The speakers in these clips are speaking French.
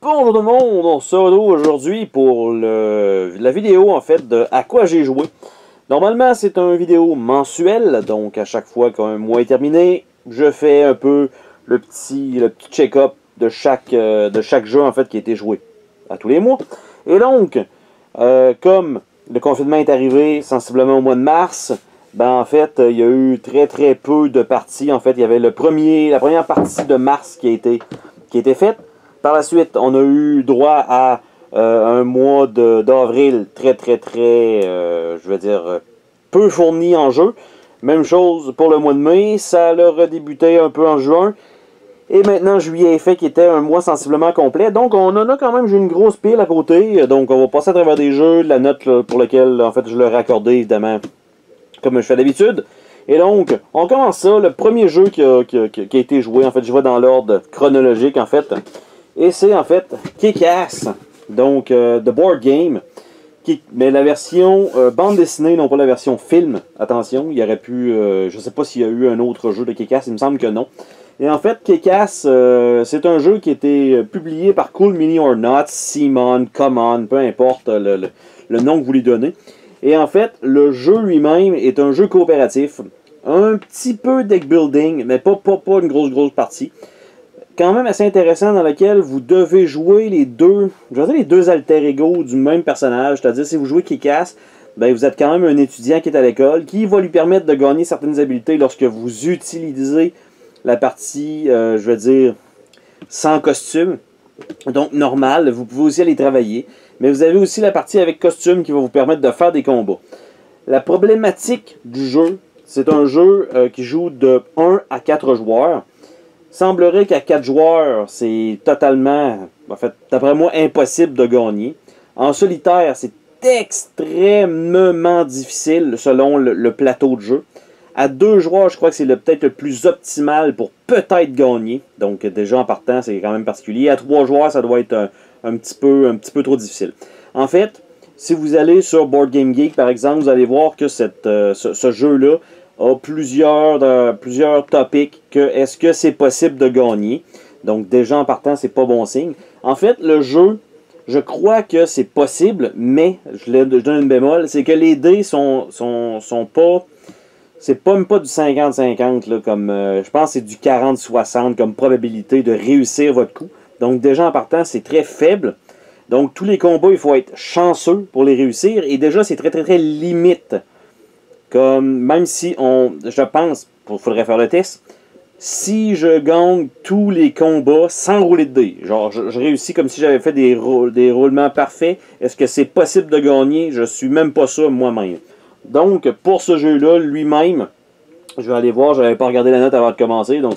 Bonjour tout le monde, on se retrouve aujourd'hui pour la vidéo en fait de à quoi j'ai joué. Normalement c'est une vidéo mensuelle, donc à chaque fois qu'un mois est terminé, je fais un peu le petit check-up de chaque jeu en fait qui a été joué à tous les mois. Et donc, comme le confinement est arrivé sensiblement au mois de mars, ben en fait il y a eu très peu de parties. En fait il y avait la première partie de mars qui a été faite. Par la suite, on a eu droit à un mois d'avril très, je veux dire, peu fourni en jeu. Même chose pour le mois de mai, ça a redébuté un peu en juin. Et maintenant, juillet est fait, qui était un mois sensiblement complet. Donc, on en a quand même, j'ai une grosse pile à côté. Donc, on va passer à travers des jeux, la note là, pour laquelle, en fait, je leur ai accordé, évidemment, comme je fais d'habitude. Et donc, on commence ça. Le premier jeu qui a été joué, en fait, je vais dans l'ordre chronologique, en fait. Et c'est en fait Kick-Ass, donc The Board Game, mais la version bande dessinée, non pas la version film. Attention, il y aurait pu, je ne sais pas s'il y a eu un autre jeu de Kick-Ass, il me semble que non. Et en fait, Kick-Ass, c'est un jeu qui a été publié par Cool Mini or Not, Simon, Common, peu importe le nom que vous lui donnez. Et en fait, le jeu lui-même est un jeu coopératif, un petit peu deck building, mais pas une grosse partie. Quand même assez intéressant, dans lequel vous devez jouer les deux alter ego du même personnage. C'est-à-dire, si vous jouez Kick-Ass, ben vous êtes quand même un étudiant qui est à l'école, qui va lui permettre de gagner certaines habiletés lorsque vous utilisez la partie, je veux dire, sans costume. Donc, normal, vous pouvez aussi aller travailler. Mais vous avez aussi la partie avec costume qui va vous permettre de faire des combats. La problématique du jeu, c'est un jeu qui joue de 1 à 4 joueurs. Semblerait qu'à 4 joueurs, c'est totalement, en fait, d'après moi, impossible de gagner. En solitaire, c'est extrêmement difficile selon le plateau de jeu. À 2 joueurs, je crois que c'est peut-être le plus optimal pour peut-être gagner. Donc déjà en partant, c'est quand même particulier. À 3 joueurs, ça doit être un petit peu trop difficile. En fait, si vous allez sur Board Game Geek, par exemple, vous allez voir que ce jeu-là a plusieurs topics que est-ce que c'est possible de gagner. Donc déjà en partant, c'est pas bon signe. En fait, le jeu, je crois que c'est possible, mais je donne une bémol, c'est que les dés sont pas... C'est même pas du 50-50, comme je pense que c'est du 40-60 comme probabilité de réussir votre coup. Donc déjà en partant, c'est très faible. Donc tous les combats, il faut être chanceux pour les réussir. Et déjà, c'est très limite. Comme, même si je pense, il faudrait faire le test, si je gagne tous les combats sans rouler de dés, genre je réussis comme si j'avais fait des roulements parfaits, est-ce que c'est possible de gagner? Je suis même pas sûr moi-même. Donc, pour ce jeu-là, lui-même, je vais aller voir, je n'avais pas regardé la note avant de commencer, donc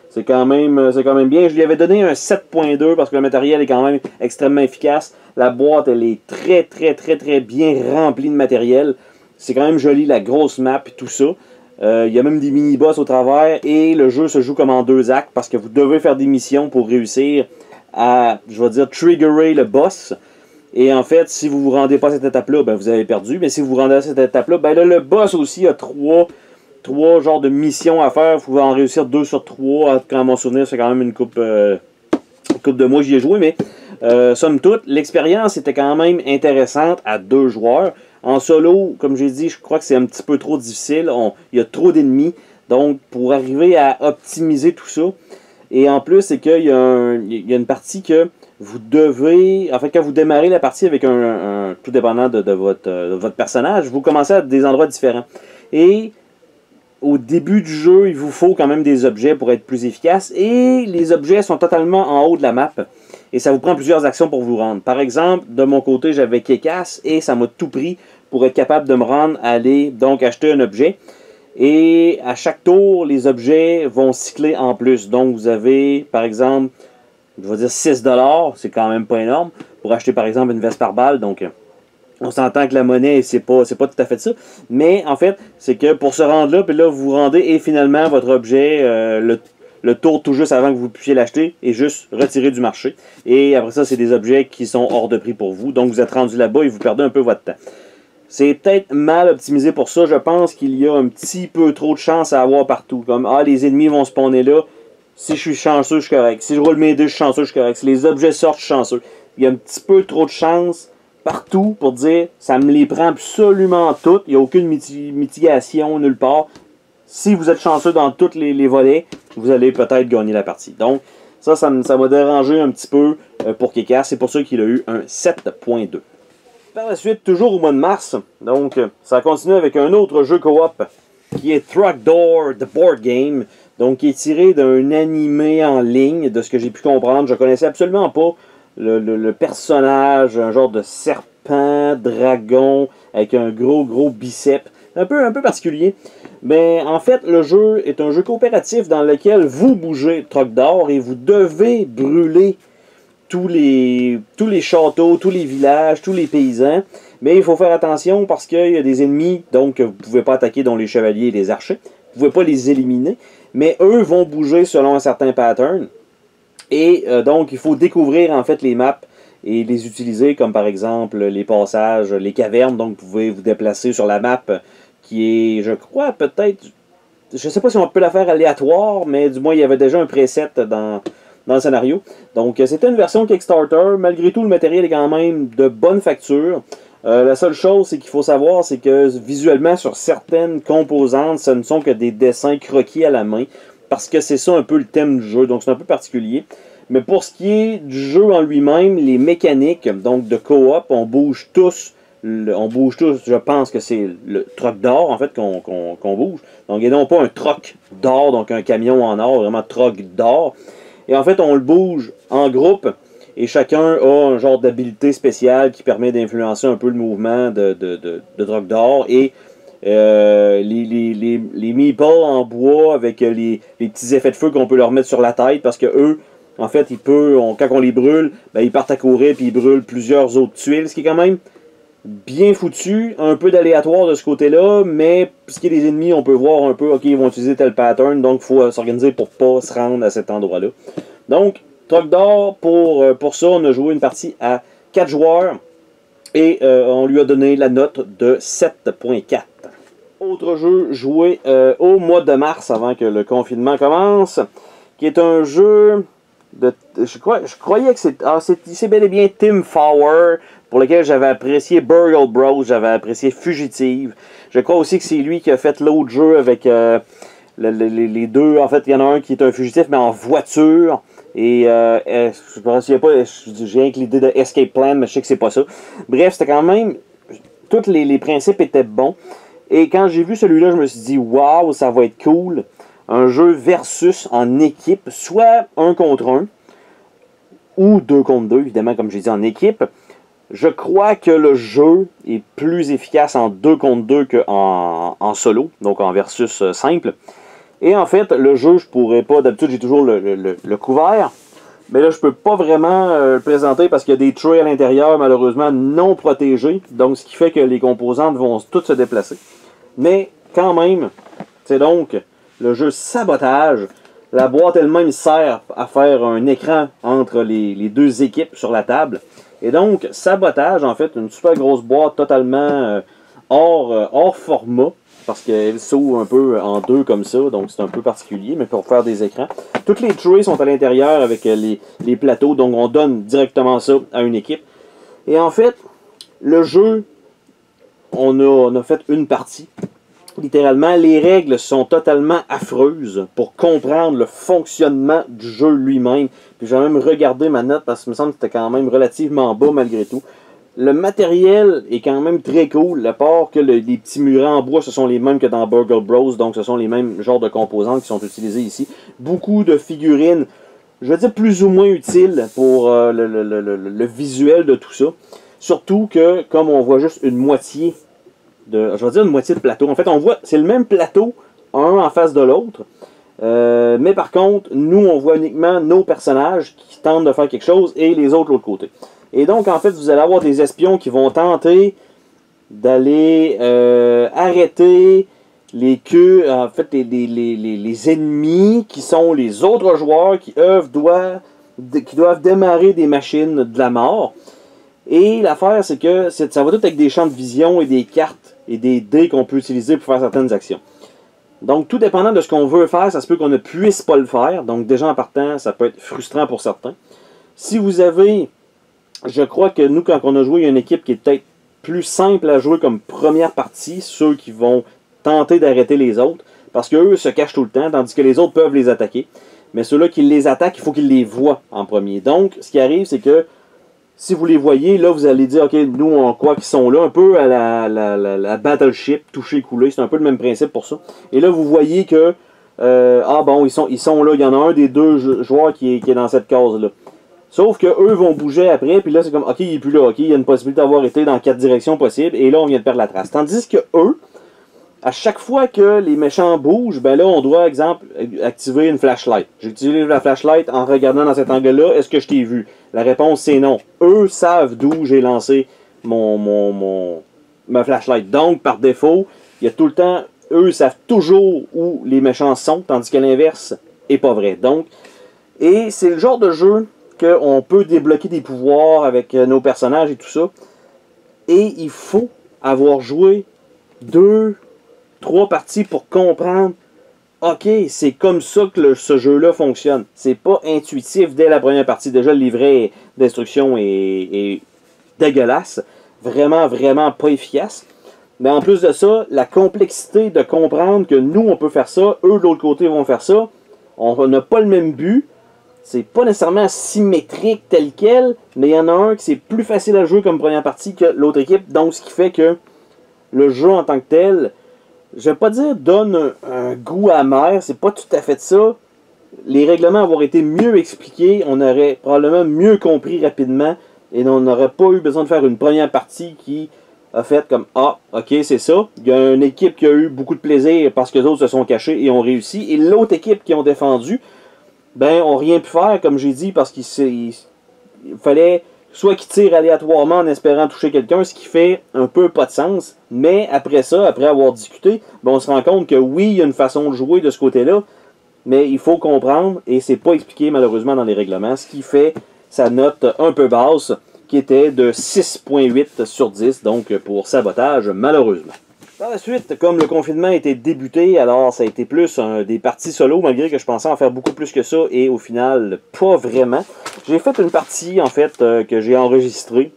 c'est quand même bien. Je lui avais donné un 7.2 parce que le matériel est quand même extrêmement efficace. La boîte, elle est très bien remplie de matériel. C'est quand même joli, la grosse map et tout ça. Il y a même des mini-boss au travers et le jeu se joue comme en 2 actes parce que vous devez faire des missions pour réussir à, je vais dire, triggerer le boss. Et en fait, si vous ne vous rendez pas à cette étape-là, ben vous avez perdu. Mais si vous vous rendez à cette étape-là, ben là, le boss aussi a trois genres de missions à faire. Vous pouvez en réussir 2 sur 3. Quand mon souvenir, c'est quand même une coupe de mois j'y ai joué. Mais somme toute, l'expérience était quand même intéressante à 2 joueurs. En solo, comme j'ai dit, je crois que c'est un petit peu trop difficile. Il y a trop d'ennemis. Donc, pour arriver à optimiser tout ça, et en plus, c'est qu'il y a une partie que vous devez... En fait, quand vous démarrez la partie avec tout dépendant de votre personnage, vous commencez à des endroits différents. Et au début du jeu, il vous faut quand même des objets pour être plus efficace. Et les objets sont totalement en haut de la map. Et ça vous prend plusieurs actions pour vous rendre. Par exemple, de mon côté, j'avais Kick-Ass et ça m'a tout pris pour être capable de me rendre à aller donc acheter un objet. Et à chaque tour, les objets vont cycler en plus. Donc, vous avez, par exemple, je vais dire 6$, c'est quand même pas énorme, pour acheter, par exemple, une veste par balle. Donc, on s'entend que la monnaie, c'est pas tout à fait ça. Mais, en fait, c'est que pour se rendre là, puis là, vous vous rendez et finalement, votre objet, le tour tout juste avant que vous puissiez l'acheter est juste retiré du marché. Et après ça, c'est des objets qui sont hors de prix pour vous. Donc, vous êtes rendu là-bas et vous perdez un peu votre temps. C'est peut-être mal optimisé pour ça. Je pense qu'il y a un petit peu trop de chance à avoir partout. Comme, les ennemis vont spawner là. Si je suis chanceux, je suis correct. Si je roule mes dés, je suis chanceux, je suis correct. Si les objets sortent, je suis chanceux. Il y a un petit peu trop de chance partout pour dire ça me les prend absolument toutes. Il n'y a aucune mitigation nulle part. Si vous êtes chanceux dans tous les volets, vous allez peut-être gagner la partie. Donc, ça m'a dérangé un petit peu pour Kekas. C'est pour ça qu'il a eu un 7.2. Par la suite, toujours au mois de mars, donc ça continue avec un autre jeu coop qui est Trogdor, The Board Game, donc qui est tiré d'un animé en ligne, de ce que j'ai pu comprendre. Je connaissais absolument pas le personnage, un genre de serpent, dragon, avec un gros bicep, un peu particulier. Mais en fait, le jeu est un jeu coopératif dans lequel vous bougez Trogdor et vous devez brûler tous les châteaux, tous les villages, tous les paysans. Mais il faut faire attention parce qu'il y a des ennemis donc vous ne pouvez pas attaquer, dont les chevaliers et les archers. Vous ne pouvez pas les éliminer. Mais eux vont bouger selon un certain pattern. Et donc il faut découvrir en fait les maps et les utiliser, comme par exemple les passages, les cavernes. Donc vous pouvez vous déplacer sur la map qui est, je crois, peut-être... Je ne sais pas si on peut la faire aléatoire, mais du moins il y avait déjà un preset dans le scénario. Donc c'était une version Kickstarter. Malgré tout, le matériel est quand même de bonne facture. La seule chose c'est qu'il faut savoir, c'est que visuellement sur certaines composantes, ce ne sont que des dessins croquis à la main, parce que c'est ça un peu le thème du jeu, donc c'est un peu particulier. Mais pour ce qui est du jeu en lui-même, les mécaniques donc de coop, on bouge tous, je pense que c'est le troc d'or en fait qu'on bouge. Donc et non pas un troc d'or, donc un camion en or, vraiment troc d'or. Et en fait, on le bouge en groupe et chacun a un genre d'habilité spéciale qui permet d'influencer un peu le mouvement de Drogue d'or. Et les meeples en bois avec les petits effets de feu qu'on peut leur mettre sur la tête parce que eux, en fait, quand on les brûle, ben, ils partent à courir puis ils brûlent plusieurs autres tuiles, ce qui est quand même bien foutu, un peu d'aléatoire de ce côté-là, mais ce qui est des ennemis, on peut voir un peu, ok, ils vont utiliser tel pattern, donc il faut s'organiser pour pas se rendre à cet endroit-là. Donc, Trogdor, pour ça, on a joué une partie à 4 joueurs, et on lui a donné la note de 7.4. Autre jeu joué au mois de mars, avant que le confinement commence, qui est un jeu je croyais que c'est bel et bien Tim Fowler, pour lequel j'avais apprécié Burial Bros, j'avais apprécié Fugitive. Je crois aussi que c'est lui qui a fait l'autre jeu avec les deux. En fait, il y en a un qui est un fugitif, mais en voiture. Et je ne me souviens pas, j'ai rien que l'idée de Escape Plan, mais je sais que c'est pas ça. Bref, c'était quand même... Tous les principes étaient bons. Et quand j'ai vu celui-là, je me suis dit, waouh, ça va être cool. Un jeu versus en équipe, soit 1 contre 1, ou 2 contre 2, évidemment, comme j'ai dit, en équipe. Je crois que le jeu est plus efficace en 2 contre 2 qu'en solo, donc en versus simple. Et en fait, le jeu, je pourrais pas, d'habitude j'ai toujours le couvert, mais là je peux pas vraiment le présenter parce qu'il y a des trays à l'intérieur, malheureusement non protégés, donc ce qui fait que les composantes vont toutes se déplacer. Mais quand même, c'est donc le jeu Sabotage. La boîte elle-même sert à faire un écran entre les deux équipes sur la table. Et donc, Sabotage, en fait, une super grosse boîte totalement hors format, parce qu'elle s'ouvre un peu en deux comme ça, donc c'est un peu particulier, mais pour faire des écrans. Toutes les trays sont à l'intérieur avec les plateaux, donc on donne directement ça à une équipe. Et en fait, le jeu, on a fait une partie. Littéralement, les règles sont totalement affreuses pour comprendre le fonctionnement du jeu lui-même. Puis j'ai même regardé ma note parce qu'il me semble que c'était quand même relativement bas malgré tout. Le matériel est quand même très cool, à part que les petits murets en bois, ce sont les mêmes que dans Burgle Bros, donc ce sont les mêmes genres de composants qui sont utilisés ici. Beaucoup de figurines, je vais dire plus ou moins utiles pour le visuel de tout ça. Surtout que, comme on voit juste une moitié je vais dire une moitié de plateau. En fait, on voit, c'est le même plateau, un en face de l'autre. Mais par contre, nous, on voit uniquement nos personnages qui tentent de faire quelque chose et les autres de l'autre côté. Et donc, en fait, vous allez avoir des espions qui vont tenter d'aller arrêter les ennemis qui sont les autres joueurs qui, eux, doivent démarrer des machines de la mort. Et l'affaire, c'est que ça va tout avec des champs de vision et des cartes et des dés qu'on peut utiliser pour faire certaines actions. Donc, tout dépendant de ce qu'on veut faire, ça se peut qu'on ne puisse pas le faire. Donc, déjà en partant, ça peut être frustrant pour certains. Si vous avez, je crois que nous, quand on a joué, il y a une équipe qui est peut-être plus simple à jouer comme première partie, ceux qui vont tenter d'arrêter les autres, parce qu'eux se cachent tout le temps, tandis que les autres peuvent les attaquer. Mais ceux-là qui les attaquent, il faut qu'ils les voient en premier. Donc, ce qui arrive, c'est que si vous les voyez, là, vous allez dire, OK, nous, on croit qu'ils sont là, un peu à la Battleship, toucher, couler, c'est un peu le même principe pour ça. Et là, vous voyez que, ah bon, ils sont là, il y en a un des deux joueurs qui est dans cette case-là. Sauf que eux vont bouger après, puis là, c'est comme, OK, il est plus là, OK, il y a une possibilité d'avoir été dans 4 directions possibles, et là, on vient de perdre la trace. Tandis que eux, à chaque fois que les méchants bougent, ben là, on doit, exemple, activer une flashlight. J'utilise la flashlight en regardant dans cet angle-là. Est-ce que je t'ai vu? La réponse, c'est non. Eux savent d'où j'ai lancé ma flashlight. Donc, par défaut, il y a tout le temps... Eux savent toujours où les méchants sont, tandis que l'inverse est pas vrai. Donc, et c'est le genre de jeu qu'on peut débloquer des pouvoirs avec nos personnages et tout ça. Et il faut avoir joué 2-3 parties pour comprendre, OK, c'est comme ça que ce jeu-là fonctionne. C'est pas intuitif dès la première partie. Déjà, le livret d'instruction est dégueulasse. Vraiment, vraiment pas efficace. Mais en plus de ça, la complexité de comprendre que nous, on peut faire ça, eux, de l'autre côté, vont faire ça. On n'a pas le même but. C'est pas nécessairement symétrique tel quel, mais il y en a un qui c'est plus facile à jouer comme première partie que l'autre équipe. Donc, ce qui fait que le jeu en tant que tel, je vais pas dire donne un goût amer, c'est pas tout à fait ça. Les règlements avoir été mieux expliqués, on aurait probablement mieux compris rapidement et on n'aurait pas eu besoin de faire une première partie qui a fait comme ah, ok, c'est ça. Il y a une équipe qui a eu beaucoup de plaisir parce que les autres se sont cachés et ont réussi. Et l'autre équipe qui ont défendu, ben, ont rien pu faire, comme j'ai dit, parce qu'il fallait soit qu'ils tirent aléatoirement en espérant toucher quelqu'un, ce qui fait un peu pas de sens. Mais après ça, après avoir discuté, ben on se rend compte que oui, il y a une façon de jouer de ce côté-là, mais il faut comprendre, et c'est pas expliqué malheureusement dans les règlements, ce qui fait sa note un peu basse, qui était de 6.8 sur 10, donc pour sabotage, malheureusement. Par la suite, comme le confinement était débuté, alors ça a été plus des parties solo, malgré que je pensais en faire beaucoup plus que ça, et au final, pas vraiment. J'ai fait une partie, en fait, que j'ai enregistrée,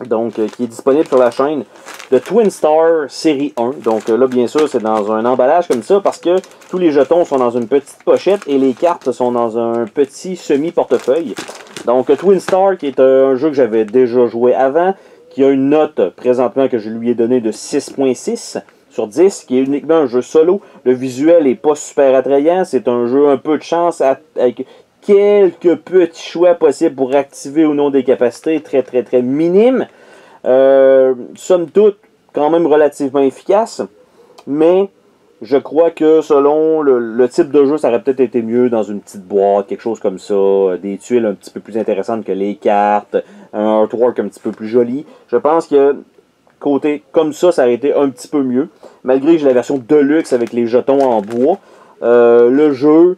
donc qui est disponible sur la chaîne de Twin Star série 1. Donc là, bien sûr, c'est dans un emballage comme ça, parce que tous les jetons sont dans une petite pochette, et les cartes sont dans un petit semi-portefeuille. Donc Twin Star, qui est un jeu que j'avais déjà joué avant, qui a une note présentement que je lui ai donnée de 6.6 sur 10, qui est uniquement un jeu solo. Le visuel n'est pas super attrayant, c'est un jeu un peu de chance avec quelques petits choix possibles pour activer ou non des capacités très très très minimes. Somme toute, quand même relativement efficace, mais je crois que selon le type de jeu, ça aurait peut-être été mieux dans une petite boîte, quelque chose comme ça, des tuiles un petit peu plus intéressantes que les cartes, un artwork un petit peu plus joli. Je pense que côté comme ça aurait été un petit peu mieux, malgré que j'ai la version Deluxe avec les jetons en bois. Le jeu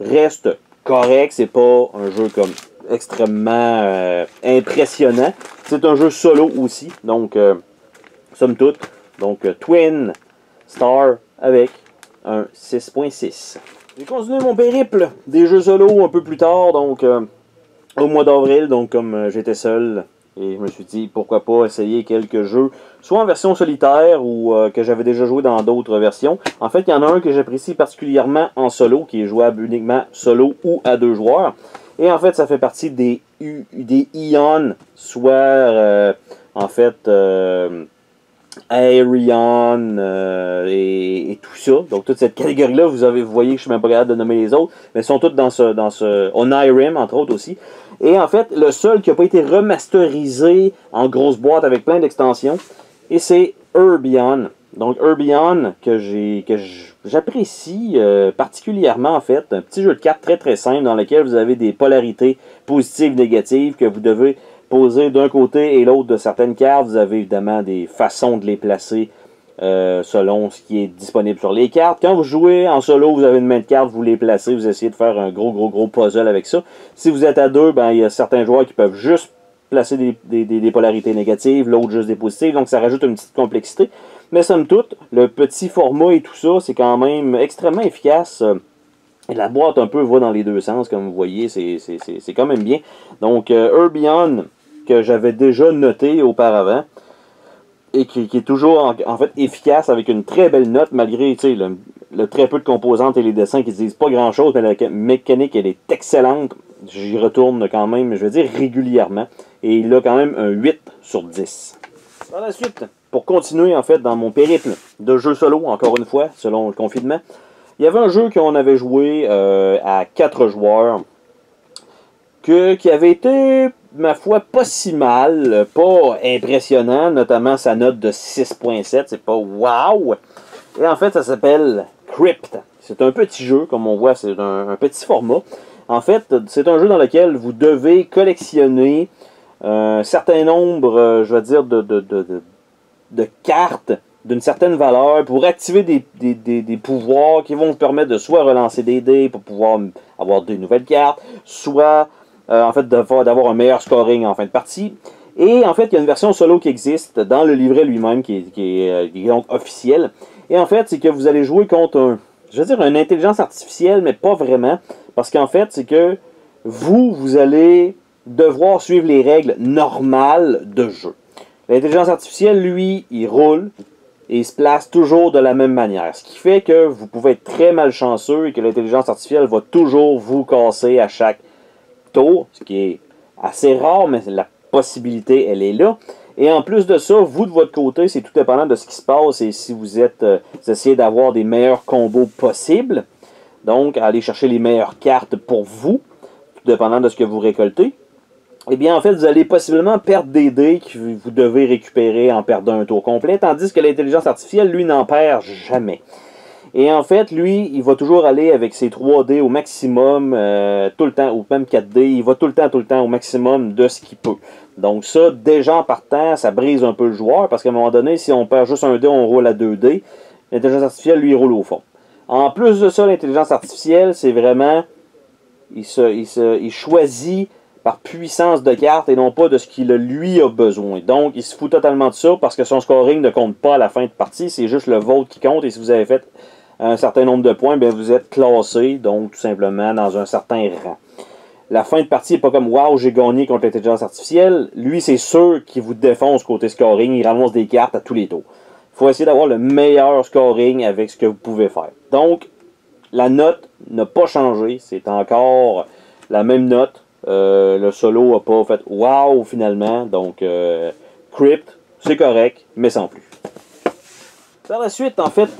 reste correct, c'est pas un jeu comme extrêmement impressionnant. C'est un jeu solo aussi, donc somme toute, donc Twin Star avec un 6.6. J'ai continué mon périple des jeux solo un peu plus tard, donc au mois d'avril, donc comme j'étais seul, et je me suis dit pourquoi pas essayer quelques jeux, soit en version solitaire ou que j'avais déjà joué dans d'autres versions. En fait, il y en a un que j'apprécie particulièrement en solo, qui est jouable uniquement solo ou à 2 joueurs. Et en fait, ça fait partie des Ion, soit en fait Aerion et tout ça. Donc toute cette catégorie-là, vous voyez que je suis même pas capable de nommer les autres, mais ils sont tous dans ce Onirim, entre autres aussi. Et en fait, le seul qui n'a pas été remasterisé en grosse boîte avec plein d'extensions, et c'est Urbion. Donc Urbion, que j'apprécie particulièrement en fait. Un petit jeu de cartes très très simple dans lequel vous avez des polarités positives, négatives, que vous devez poser d'un côté et l'autre de certaines cartes. Vous avez évidemment des façons de les placer selon ce qui est disponible sur les cartes. Quand vous jouez en solo, vous avez une main de cartes, vous les placez, vous essayez de faire un gros puzzle avec ça. Si vous êtes à deux, ben, il y a certains joueurs qui peuvent juste placer des polarités négatives, l'autre juste des positives, donc ça rajoute une petite complexité. Mais somme toute, le petit format et tout ça, c'est quand même extrêmement efficace. Et la boîte un peu va dans les deux sens, comme vous voyez, c'est quand même bien. Donc, Urbion, que j'avais déjà noté auparavant, et qui est toujours en fait efficace avec une très belle note, malgré le très peu de composantes et les dessins qui ne disent pas grand-chose, mais la mécanique, elle est excellente. J'y retourne quand même, je veux dire, régulièrement. Et il a quand même un 8 sur 10. Par la suite, pour continuer en fait dans mon périple de jeu solo, encore une fois, selon le confinement, il y avait un jeu qu'on avait joué à 4 joueurs qui avait été, ma foi, pas si mal, pas impressionnant, notamment sa note de 6.7, c'est pas wow. Et en fait, ça s'appelle Crypt. C'est un petit jeu, comme on voit, c'est un petit format. En fait, c'est un jeu dans lequel vous devez collectionner un certain nombre, je vais dire, de cartes d'une certaine valeur pour activer des pouvoirs qui vont vous permettre de soit relancer des dés pour pouvoir avoir de nouvelles cartes, soit en fait d'avoir un meilleur scoring en fin de partie. Et en fait, il y a une version solo qui existe dans le livret lui-même qui est donc officiel. Et en fait, c'est que vous allez jouer contre je veux dire, une intelligence artificielle, mais pas vraiment. Parce qu'en fait, c'est que vous allez devoir suivre les règles normales de jeu. L'intelligence artificielle, lui, il roule et il se place toujours de la même manière. Ce qui fait que vous pouvez être très malchanceux et que l'intelligence artificielle va toujours vous casser à chaque tour, ce qui est assez rare, mais la possibilité, elle est là. Et en plus de ça, vous de votre côté, c'est tout dépendant de ce qui se passe et si vous essayez d'avoir des meilleurs combos possibles. Donc, aller chercher les meilleures cartes pour vous, tout dépendant de ce que vous récoltez. Eh bien, en fait, vous allez possiblement perdre des dés que vous devez récupérer en perdant un tour complet, tandis que l'intelligence artificielle, lui, n'en perd jamais. Et en fait, lui, il va toujours aller avec ses 3 dés au maximum, tout le temps, ou même 4 dés, il va tout le temps au maximum de ce qu'il peut. Donc ça, déjà en partant, ça brise un peu le joueur, parce qu'à un moment donné, si on perd juste un dé, on roule à 2 dés. L'intelligence artificielle, lui, il roule au fond. En plus de ça, l'intelligence artificielle, c'est vraiment, il choisit par puissance de carte et non pas de ce qu'il lui a besoin. Donc, il se fout totalement de ça parce que son scoring ne compte pas à la fin de partie, c'est juste le vôtre qui compte et si vous avez fait un certain nombre de points, bien, vous êtes classé, donc tout simplement dans un certain rang. La fin de partie n'est pas comme « Wow, j'ai gagné contre l'intelligence artificielle ». Lui, c'est sûr qu'il vous défonce côté scoring, il ramasse des cartes à tous les tours. Il faut essayer d'avoir le meilleur scoring avec ce que vous pouvez faire. Donc, la note n'a pas changé, c'est encore la même note. Le solo n'a pas fait « Wow » finalement, donc Crypt, c'est correct, mais sans plus. Par la suite, en fait,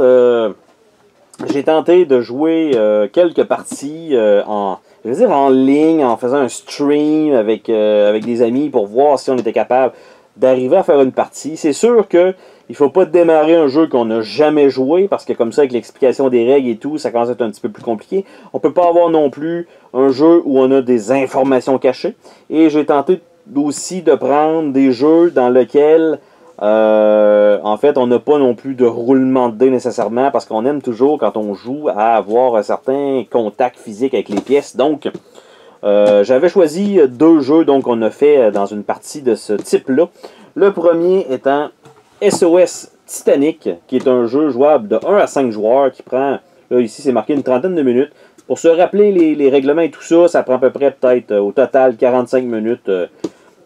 j'ai tenté de jouer quelques parties en ligne, en faisant un stream avec des amis pour voir si on était capable d'arriver à faire une partie. C'est sûr que il ne faut pas démarrer un jeu qu'on n'a jamais joué, parce que comme ça, avec l'explication des règles et tout, ça commence à être un petit peu plus compliqué. On ne peut pas avoir non plus un jeu où on a des informations cachées. Et j'ai tenté aussi de prendre des jeux dans lesquels en fait, on n'a pas non plus de roulement de dés nécessairement parce qu'on aime toujours, quand on joue, à avoir un certain contact physique avec les pièces. Donc, j'avais choisi 2 jeux qu'on a fait dans une partie de ce type-là. Le premier étant SOS Titanic, qui est un jeu jouable de 1 à 5 joueurs qui prend, là ici c'est marqué une trentaine de minutes. Pour se rappeler les règlements et tout ça, ça prend à peu près peut-être au total 45 minutes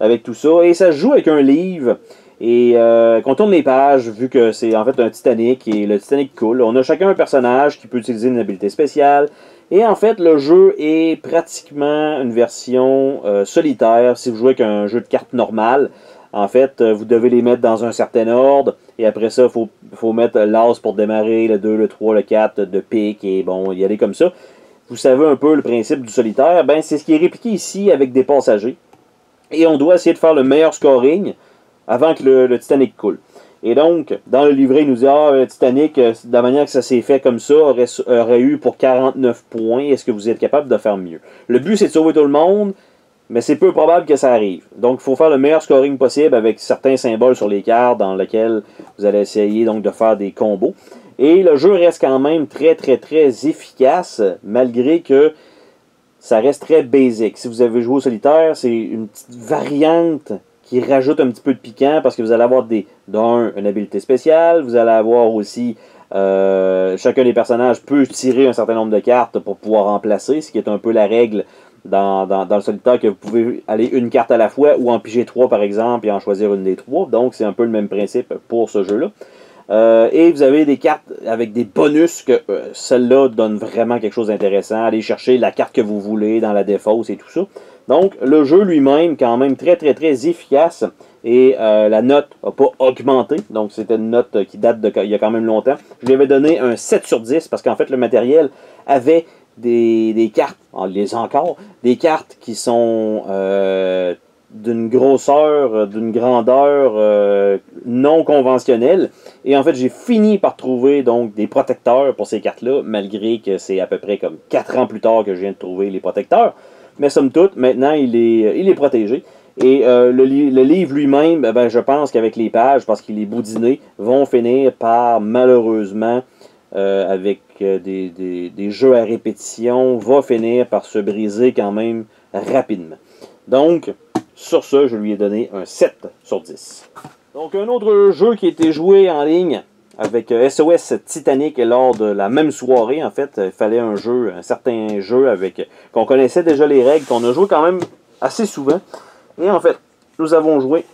avec tout ça. Et ça se joue avec un livre. Et qu'on tourne les pages, vu que c'est en fait un Titanic et le Titanic coule, on a chacun un personnage qui peut utiliser une habilité spéciale. Et en fait, le jeu est pratiquement une version solitaire si vous jouez avec un jeu de cartes normal. En fait, vous devez les mettre dans un certain ordre. Et après ça, il faut mettre l'as pour démarrer, le 2, le 3, le 4 de pique. Et bon, y aller comme ça. Vous savez un peu le principe du solitaire. Ben, c'est ce qui est répliqué ici avec des passagers. Et on doit essayer de faire le meilleur scoring avant que le Titanic coule. Et donc, dans le livret, il nous dit « Ah, le Titanic, de la manière que ça s'est fait comme ça, aurait eu pour 49 points. Est-ce que vous êtes capable de faire mieux? » Le but, c'est de sauver tout le monde, mais c'est peu probable que ça arrive. Donc, il faut faire le meilleur scoring possible avec certains symboles sur les cartes dans lesquels vous allez essayer donc de faire des combos. Et le jeu reste quand même très, très, très efficace, malgré que ça reste très basic. Si vous avez joué au solitaire, c'est une petite variante qui rajoute un petit peu de piquant parce que vous allez avoir une habilité spéciale, vous allez avoir aussi chacun des personnages peut tirer un certain nombre de cartes pour pouvoir remplacer, ce qui est un peu la règle dans le solitaire, que vous pouvez aller une carte à la fois ou en piger 3 par exemple et en choisir une des 3. Donc c'est un peu le même principe pour ce jeu-là. Et vous avez des cartes avec des bonus que celle-là donne vraiment quelque chose d'intéressant. Allez chercher la carte que vous voulez dans la défausse et tout ça. Donc le jeu lui-même quand même très très très efficace. Et la note n'a pas augmenté. Donc c'était une note qui date il y a quand même longtemps. Je lui avais donné un 7 sur 10 parce qu'en fait le matériel avait des cartes, les encore, des cartes qui sont d'une grosseur, d'une grandeur non conventionnelle. Et en fait, j'ai fini par trouver donc des protecteurs pour ces cartes-là, malgré que c'est à peu près comme 4 ans plus tard que je viens de trouver les protecteurs. Mais somme toute, maintenant, il est protégé. Et le livre lui-même, je pense qu'avec les pages, parce qu'il est boudiné, vont finir par, malheureusement, avec des jeux à répétition, va finir par se briser quand même rapidement. Donc, sur ce, je lui ai donné un 7 sur 10. Donc, un autre jeu qui a été joué en ligne avec SOS Titanic lors de la même soirée, en fait, il fallait un certain jeu qu'on connaissait déjà les règles, qu'on a joué quand même assez souvent. Et en fait, nous avons joué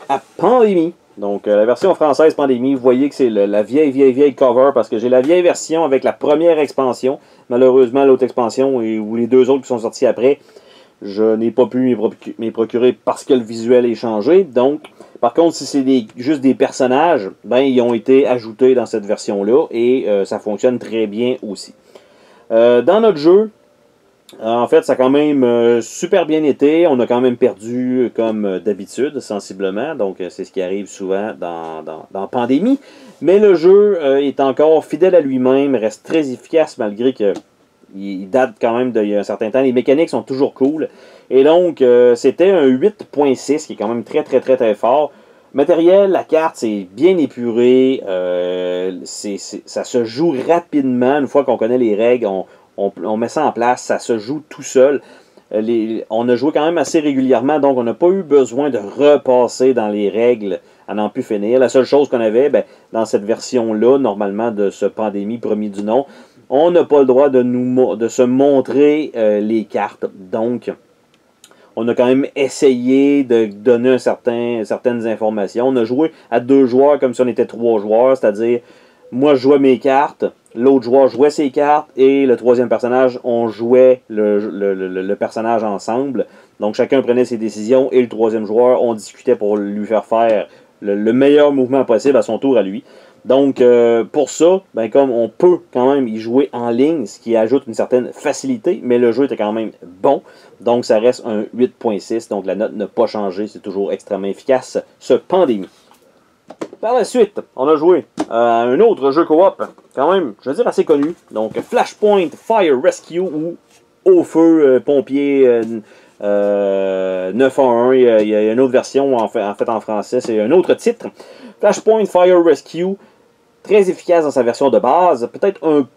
à Pandémie. Donc, la version française Pandémie, vous voyez que c'est la vieille cover, parce que j'ai la vieille version avec la première expansion. Malheureusement, l'autre expansion, ou les deux autres qui sont sortis après, je n'ai pas pu m'y procurer parce que le visuel est changé. Donc, par contre, si c'est juste des personnages, ils ont été ajoutés dans cette version-là, et ça fonctionne très bien aussi. Dans notre jeu, en fait, ça a quand même super bien été. On a quand même perdu comme d'habitude, sensiblement. Donc, c'est ce qui arrive souvent dans Pandémie. Mais le jeu est encore fidèle à lui-même, reste très efficace malgré qu'il date quand même d'il y a un certain temps. Les mécaniques sont toujours cool. Et donc, c'était un 8.6 qui est quand même très, très, très, très fort. Matériel, la carte, c'est bien épuré. Ça se joue rapidement. Une fois qu'on connaît les règles, on met ça en place, ça se joue tout seul. On a joué quand même assez régulièrement, donc on n'a pas eu besoin de repasser dans les règles à n'en plus finir. La seule chose qu'on avait, dans cette version-là, normalement, de ce Pandémie premier du nom, on n'a pas le droit de se montrer les cartes. Donc, on a quand même essayé de donner certaines informations. On a joué à 2 joueurs comme si on était 3 joueurs, c'est-à-dire, moi je jouais mes cartes, l'autre joueur jouait ses cartes, et le troisième personnage, on jouait le personnage ensemble. Donc chacun prenait ses décisions, et le troisième joueur, on discutait pour lui faire le meilleur mouvement possible à son tour à lui. Donc pour ça, comme on peut quand même y jouer en ligne, ce qui ajoute une certaine facilité, mais le jeu était quand même bon. Donc ça reste un 8.6, donc la note n'a pas changé, c'est toujours extrêmement efficace, ce Pandémie. Par la suite, on a joué à un autre jeu coop, quand même, je veux dire, assez connu. Donc, Flashpoint Fire Rescue, ou Au Feu Pompier 911. Il y a une autre version, en fait en français, c'est un autre titre. Flashpoint Fire Rescue, très efficace dans sa version de base, peut-être un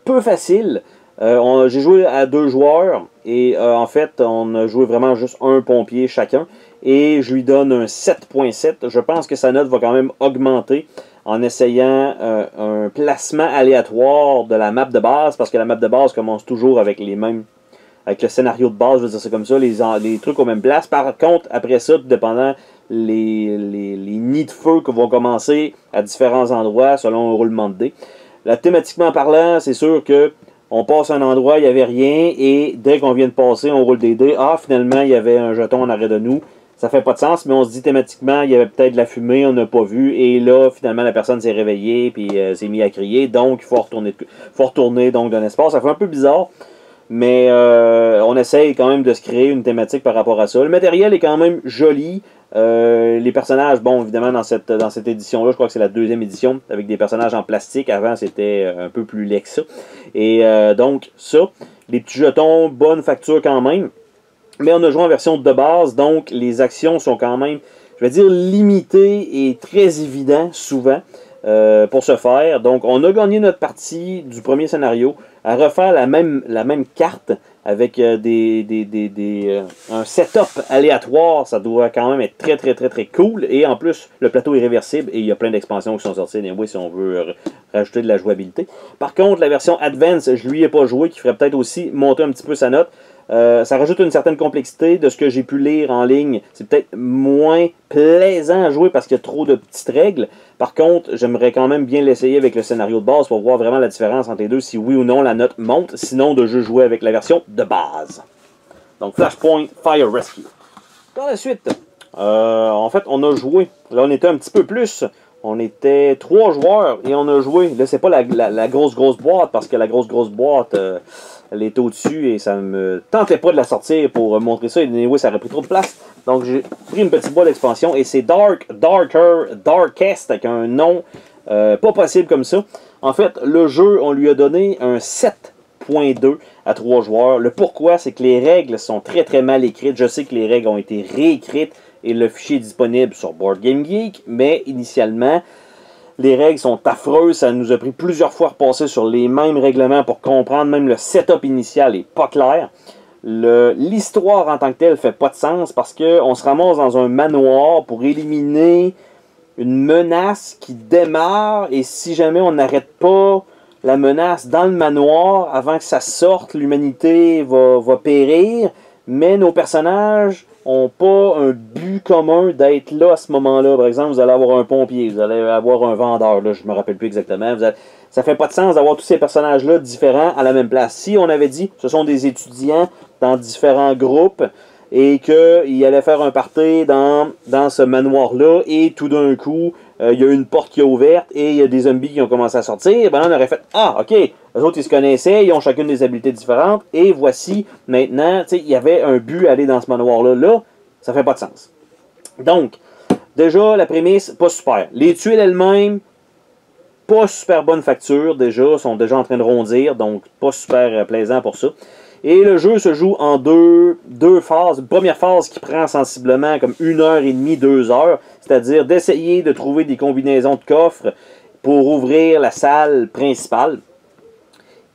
peu facile. J'ai joué à 2 joueurs, et en fait, on a joué vraiment juste un pompier chacun. Et je lui donne un 7.7. Je pense que sa note va quand même augmenter en essayant un placement aléatoire de la map de base, parce que la map de base commence toujours avec avec le scénario de base, je veux dire, c'est comme ça, les trucs aux mêmes places. Par contre, après ça, tout dépendant, les nids de feu qui vont commencer à différents endroits selon un roulement de dés. Là, thématiquement parlant, c'est sûr que on passe à un endroit, il n'y avait rien, et dès qu'on vient de passer, on roule des dés. Ah, finalement, il y avait un jeton en arrêt de nous. Ça fait pas de sens, mais on se dit thématiquement, il y avait peut-être de la fumée, on n'a pas vu, et là, finalement, la personne s'est réveillée, puis s'est mise à crier, donc il faut retourner donc d'un espace. Ça fait un peu bizarre, mais on essaye quand même de se créer une thématique par rapport à ça. Le matériel est quand même joli. Les personnages, bon, évidemment, dans cette édition-là, je crois que c'est la 2e édition, avec des personnages en plastique. Avant, c'était un peu plus laid que ça. Et donc, ça, les petits jetons, bonne facture quand même. Mais on a joué en version de base, donc les actions sont quand même, je vais dire, limitées et très évidentes, souvent, pour ce faire. Donc, on a gagné notre partie du premier scénario à refaire la même carte avec un setup aléatoire, ça doit quand même être très très très très cool. Et en plus, le plateau est réversible et il y a plein d'expansions qui sont sorties anyway, si on veut rajouter de la jouabilité. Par contre, la version Advance, je lui ai pas joué, qui ferait peut-être aussi monter un petit peu sa note. Ça rajoute une certaine complexité de ce que j'ai pu lire en ligne. C'est peut-être moins plaisant à jouer parce qu'il y a trop de petites règles. Par contre, j'aimerais quand même bien l'essayer avec le scénario de base pour voir vraiment la différence entre les deux, si oui ou non la note monte. Sinon, de juste jouer avec la version de base. Donc, Flashpoint Fire Rescue. Par la suite, en fait, on a joué. Là, on était un petit peu plus. On était 3 joueurs et on a joué. Là, c'est pas la grosse boîte parce que la grosse boîte... elle était au-dessus et ça me tentait pas de la sortir pour montrer ça. Et anyway, ça aurait pris trop de place. Donc j'ai pris une petite boîte d'expansion et c'est Darkest avec un nom pas possible comme ça. En fait, le jeu, on lui a donné un 7.2 à 3 joueurs. Le pourquoi, c'est que les règles sont très très mal écrites. Je sais que les règles ont été réécrites et le fichier est disponible sur Board Game Geek, mais initialement... les règles sont affreuses, ça nous a pris plusieurs fois repasser sur les mêmes règlements pour comprendre, même le setup initial n'est pas clair. L'histoire en tant que telle fait pas de sens parce qu'on se ramasse dans un manoir pour éliminer une menace qui démarre et si jamais on n'arrête pas la menace dans le manoir avant que ça sorte, l'humanité va périr, mais nos personnages n'ont pas un but commun d'être là à ce moment-là. Par exemple, vous allez avoir un pompier, vous allez avoir un vendeur, là, je ne me rappelle plus exactement. Ça fait pas de sens d'avoir tous ces personnages-là différents à la même place. Si on avait dit ce sont des étudiants dans différents groupes et qu'ils allaient faire un party dans ce manoir-là et tout d'un coup, il y a une porte qui est ouverte et il y a des zombies qui ont commencé à sortir, ben là, on aurait fait « Ah, ok, eux autres, ils se connaissaient, ils ont chacune des habiletés différentes, et voici, maintenant, tu sais, il y avait un but à aller dans ce manoir-là. Là, ça fait pas de sens. » Donc, déjà, la prémisse, pas super. Les tuiles elles-mêmes, pas super bonne facture, déjà, sont déjà en train de rondir, donc pas super plaisant pour ça. Et le jeu se joue en deux phases. Une première phase qui prend sensiblement comme 1h30, 2 heures, c'est-à-dire d'essayer de trouver des combinaisons de coffres pour ouvrir la salle principale.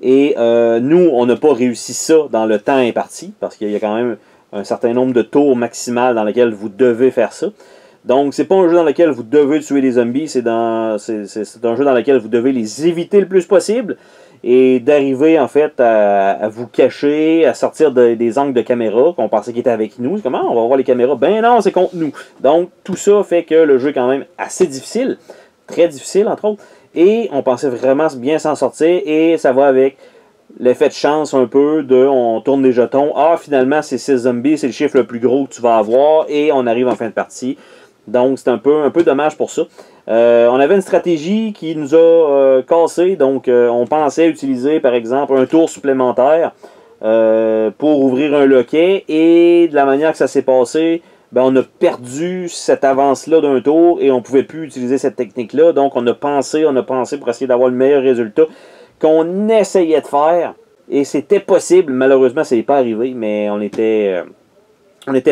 Et nous, on n'a pas réussi ça dans le temps imparti, parce qu'il y a quand même un certain nombre de tours maximal dans lesquels vous devez faire ça. Donc, c'est pas un jeu dans lequel vous devez tuer les zombies, c'est un jeu dans lequel vous devez les éviter le plus possible et d'arriver en fait à vous cacher, à sortir des angles de caméra qu'on pensait qu'ils étaient avec nous. Comment on va voir les caméras? Ben non, c'est contre nous. Donc, tout ça fait que le jeu est quand même assez difficile, très difficile entre autres, et on pensait vraiment bien s'en sortir et ça va avec l'effet de chance un peu de on tourne des jetons, ah finalement c'est 6 zombies, c'est le chiffre le plus gros que tu vas avoir et on arrive en fin de partie. Donc c'est un peu dommage pour ça. On avait une stratégie qui nous a cassé, donc on pensait utiliser par exemple un tour supplémentaire pour ouvrir un loquet et de la manière que ça s'est passé, ben, on a perdu cette avance-là d'un tour et on ne pouvait plus utiliser cette technique-là. Donc on a pensé pour essayer d'avoir le meilleur résultat qu'on essayait de faire et c'était possible. Malheureusement, ça n'est pas arrivé, mais on était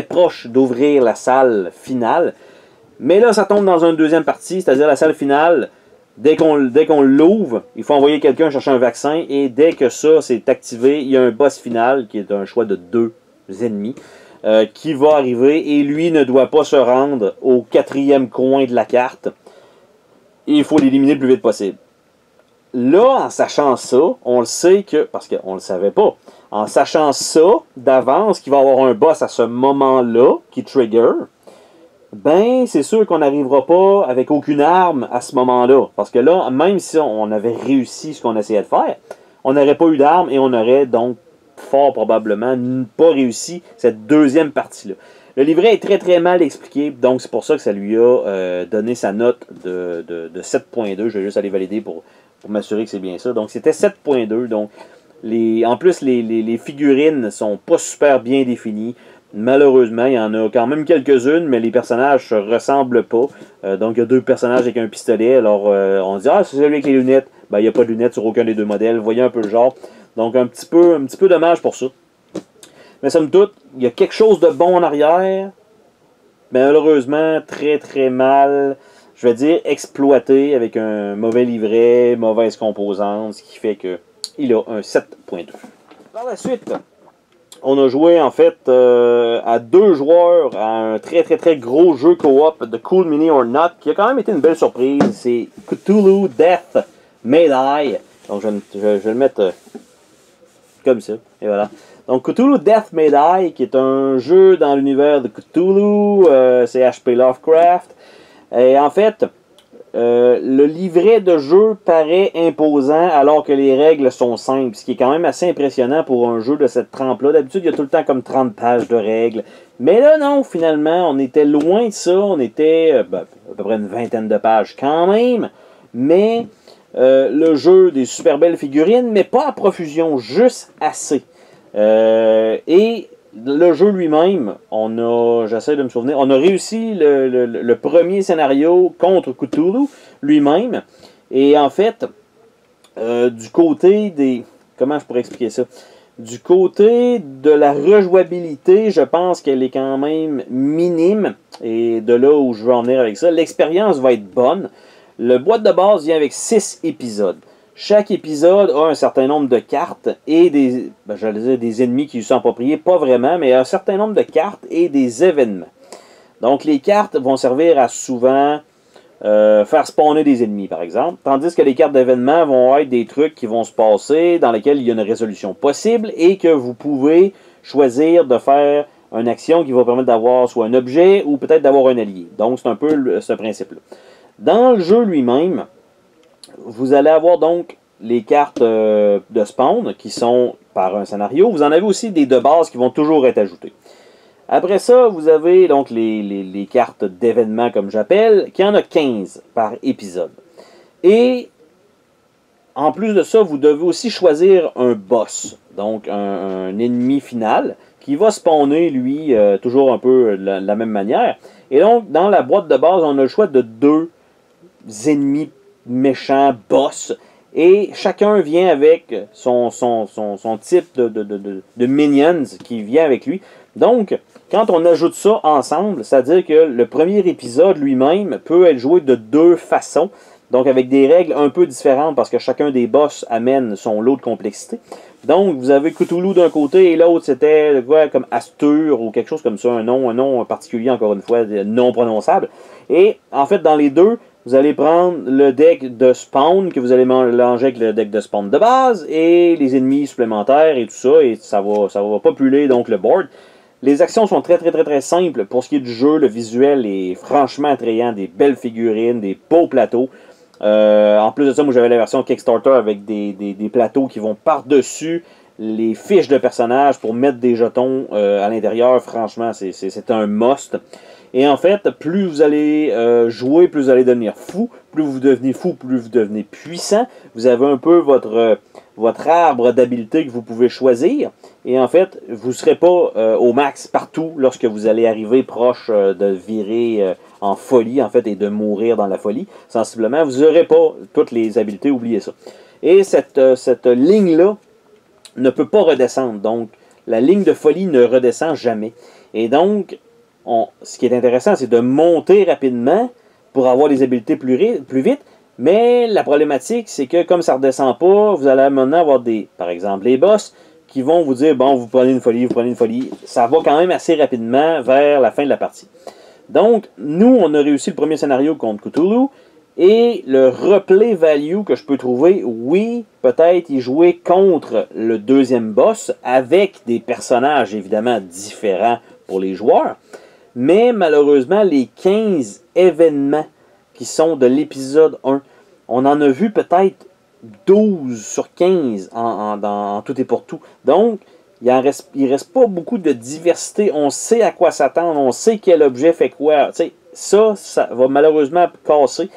proche d'ouvrir la salle finale. Mais là, ça tombe dans une deuxième partie, c'est-à-dire la salle finale. Dès qu'on l'ouvre, il faut envoyer quelqu'un chercher un vaccin. Et dès que ça c'est activé, il y a un boss final qui est un choix de 2 ennemis qui va arriver. Et lui ne doit pas se rendre au 4e coin de la carte. Et il faut l'éliminer le plus vite possible. Là, en sachant ça, on le sait que... parce qu'on ne le savait pas. En sachant ça d'avance, qu'il va y avoir un boss à ce moment-là qui trigger... ben, c'est sûr qu'on n'arrivera pas avec aucune arme à ce moment-là. Parce que là, même si on avait réussi ce qu'on essayait de faire, on n'aurait pas eu d'arme et on aurait donc fort probablement pas réussi cette deuxième partie-là. Le livret est très très mal expliqué, donc c'est pour ça que ça lui a donné sa note de 7.2. Je vais juste aller valider pour m'assurer que c'est bien ça. Donc c'était 7.2. Donc en plus, les figurines sont pas super bien définies. Malheureusement, il y en a quand même quelques-unes, mais les personnages se ressemblent pas. Donc, il y a 2 personnages avec un pistolet. Alors, on se dit, ah, c'est celui avec les lunettes. Ben, il n'y a pas de lunettes sur aucun des 2 modèles. Vous voyez un peu le genre. Donc, un petit peu dommage pour ça. Mais somme toute, il y a quelque chose de bon en arrière. Mais malheureusement, très très mal, je vais dire, exploité avec un mauvais livret, mauvaise composante, ce qui fait que il a un 7.2. Par la suite... on a joué en fait à 2 joueurs à un très très très gros jeu co-op de Cool Mini or Not qui a quand même été une belle surprise. C'est Cthulhu Death May Die. Donc je vais le mettre comme ça. Et voilà. Donc Cthulhu Death May Die qui est un jeu dans l'univers de Cthulhu. C'est H.P. Lovecraft. Et en fait, le livret de jeu paraît imposant alors que les règles sont simples, ce qui est quand même assez impressionnant pour un jeu de cette trempe-là. D'habitude, il y a tout le temps comme 30 pages de règles. Mais là, non, finalement, on était loin de ça. On était à peu près une vingtaine de pages quand même. Mais le jeu, des super belles figurines, mais pas à profusion, juste assez. Et le jeu lui-même, j'essaie de me souvenir, on a réussi le premier scénario contre Cthulhu lui-même. Et en fait, du côté des... Comment je pourrais expliquer ça? Du côté de la rejouabilité, je pense qu'elle est quand même minime. Et de là où je veux en venir avec ça, l'expérience va être bonne. Le boîte de base vient avec 6 épisodes. Chaque épisode a un certain nombre de cartes et des ennemis qui lui sont appropriés, pas vraiment, mais un certain nombre de cartes et des événements. Donc les cartes vont servir à souvent faire spawner des ennemis, par exemple, tandis que les cartes d'événements vont être des trucs qui vont se passer, dans lesquels il y a une résolution possible et que vous pouvez choisir de faire une action qui va permettre d'avoir soit un objet ou peut-être d'avoir un allié. Donc c'est un peu ce principe-là. Dans le jeu lui-même, vous allez avoir donc les cartes de spawn qui sont par un scénario. Vous en avez aussi des de base qui vont toujours être ajoutées. Après ça, vous avez donc les cartes d'événements comme j'appelle, qui en a 15 par épisode. Et en plus de ça, vous devez aussi choisir un boss, donc un ennemi final, qui va spawner, lui, toujours un peu de la même manière. Et donc, dans la boîte de base, on a le choix de 2 ennemis méchants, boss, et chacun vient avec son type de minions qui vient avec lui. Donc, quand on ajoute ça ensemble, c'est-à-dire que le premier épisode lui-même peut être joué de 2 façons, donc avec des règles un peu différentes parce que chacun des boss amène son lot de complexité. Donc, vous avez Cthulhu d'un côté et l'autre c'était comme Astur ou quelque chose comme ça, un nom particulier encore une fois, non prononçable. Et en fait, dans les deux, vous allez prendre le deck de spawn que vous allez mélanger avec le deck de spawn de base et les ennemis supplémentaires et tout ça, et ça va populer donc le board. Les actions sont très simples pour ce qui est du jeu. Le visuel est franchement attrayant, des belles figurines, des beaux plateaux. En plus de ça, moi j'avais la version Kickstarter avec des plateaux qui vont par-dessus les fiches de personnages pour mettre des jetons à l'intérieur. Franchement, c'est un must. Et en fait, plus vous allez jouer, plus vous allez devenir fou. Plus vous devenez fou, plus vous devenez puissant. Vous avez un peu votre arbre d'habileté que vous pouvez choisir. Et en fait, vous ne serez pas au max partout lorsque vous allez arriver proche de virer en folie, en fait, et de mourir dans la folie. Sensiblement, vous n'aurez pas toutes les habiletés, oubliez ça. Et cette ligne-là ne peut pas redescendre. Donc, la ligne de folie ne redescend jamais. Et donc, ce qui est intéressant, c'est de monter rapidement pour avoir des habiletés plus vite. Mais la problématique, c'est que comme ça ne redescend pas, vous allez maintenant avoir par exemple, les boss qui vont vous dire, bon, vous prenez une folie. Ça va quand même assez rapidement vers la fin de la partie. Donc, nous, on a réussi le premier scénario contre Cthulhu. Et le replay value que je peux trouver, oui, peut-être y jouer contre le deuxième boss avec des personnages évidemment différents pour les joueurs. Mais malheureusement, les 15 événements qui sont de l'épisode 1, on en a vu peut-être 12 sur 15 dans tout et pour tout. Donc, il reste pas beaucoup de diversité. On sait à quoi s'attendre, on sait quel objet fait quoi. Ça va malheureusement casser.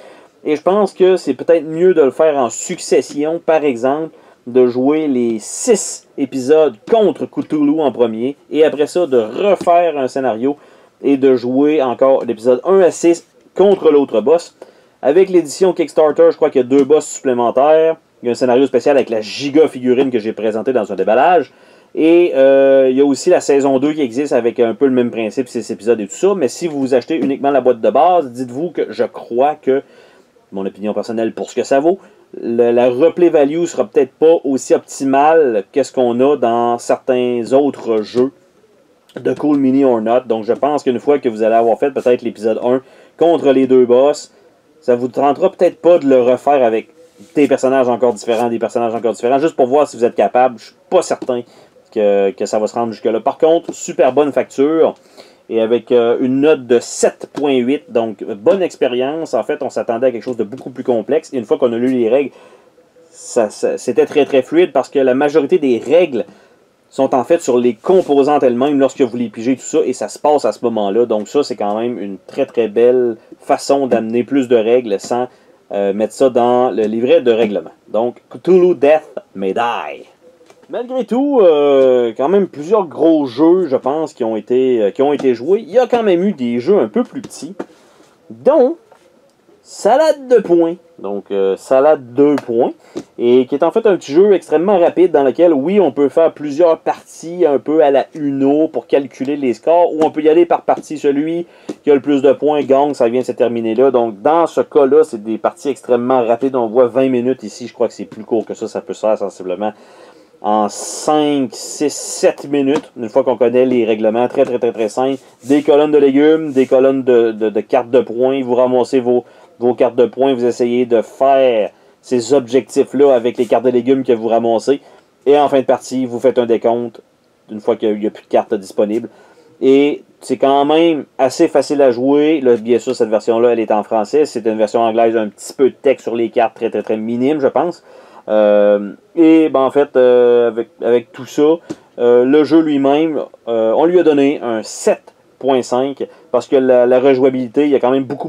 Et je pense que c'est peut-être mieux de le faire en succession. Par exemple, de jouer les 6 épisodes contre Cthulhu en premier. Et après ça, de refaire un scénario et de jouer encore l'épisode 1 à 6 contre l'autre boss. Avec l'édition Kickstarter, je crois qu'il y a 2 boss supplémentaires. Il y a un scénario spécial avec la giga figurine que j'ai présentée dans un déballage. Et il y a aussi la saison 2 qui existe avec un peu le même principe, 6 épisodes et tout ça. Mais si vous achetez uniquement la boîte de base, dites-vous que je crois que, mon opinion personnelle pour ce que ça vaut, la replay value sera peut-être pas aussi optimale que ce qu'on a dans certains autres jeux de Cool Mini or Not. Donc je pense qu'une fois que vous allez avoir fait peut-être l'épisode 1 contre les deux boss, ça vous tentera peut-être pas de le refaire avec des personnages encore différents, juste pour voir si vous êtes capable. Je suis pas certain que ça va se rendre jusque-là. Par contre, super bonne facture. Et avec une note de 7.8, donc bonne expérience. En fait, on s'attendait à quelque chose de beaucoup plus complexe. Et une fois qu'on a lu les règles, c'était très très fluide parce que la majorité des règles sont en fait sur les composantes elles-mêmes lorsque vous les pigez, tout ça, et ça se passe à ce moment-là. Donc ça, c'est quand même une très très belle façon d'amener plus de règles sans mettre ça dans le livret de règlement. Donc, Cthulhu Death May Die. Malgré tout, quand même plusieurs gros jeux, je pense, qui ont été joués. Il y a quand même eu des jeux un peu plus petits, dont Salade de points. Donc, Salade 2 points. Et qui est en fait un petit jeu extrêmement rapide dans lequel, oui, on peut faire plusieurs parties un peu à la Uno pour calculer les scores, ou on peut y aller par partie. Celui qui a le plus de points gagne, ça vient de se terminer là. Donc, dans ce cas-là, c'est des parties extrêmement rapides. On voit 20 minutes ici. Je crois que c'est plus court que ça peut se faire sensiblement en 5, 6, 7 minutes, une fois qu'on connaît les règlements, très très très très simples. Des colonnes de légumes, des colonnes de cartes de points, vous ramassez vos cartes de points, vous essayez de faire ces objectifs-là avec les cartes de légumes que vous ramassez, et en fin de partie, vous faites un décompte, une fois qu'il n'y a plus de cartes disponibles. Et c'est quand même assez facile à jouer. Là, bien sûr, cette version-là, elle est en français. C'est une version anglaise, un petit peu de texte sur les cartes, très très très minime, je pense. Et ben, en fait, avec tout ça, le jeu lui-même, on lui a donné un 7.5 parce que la rejouabilité, il y a quand même beaucoup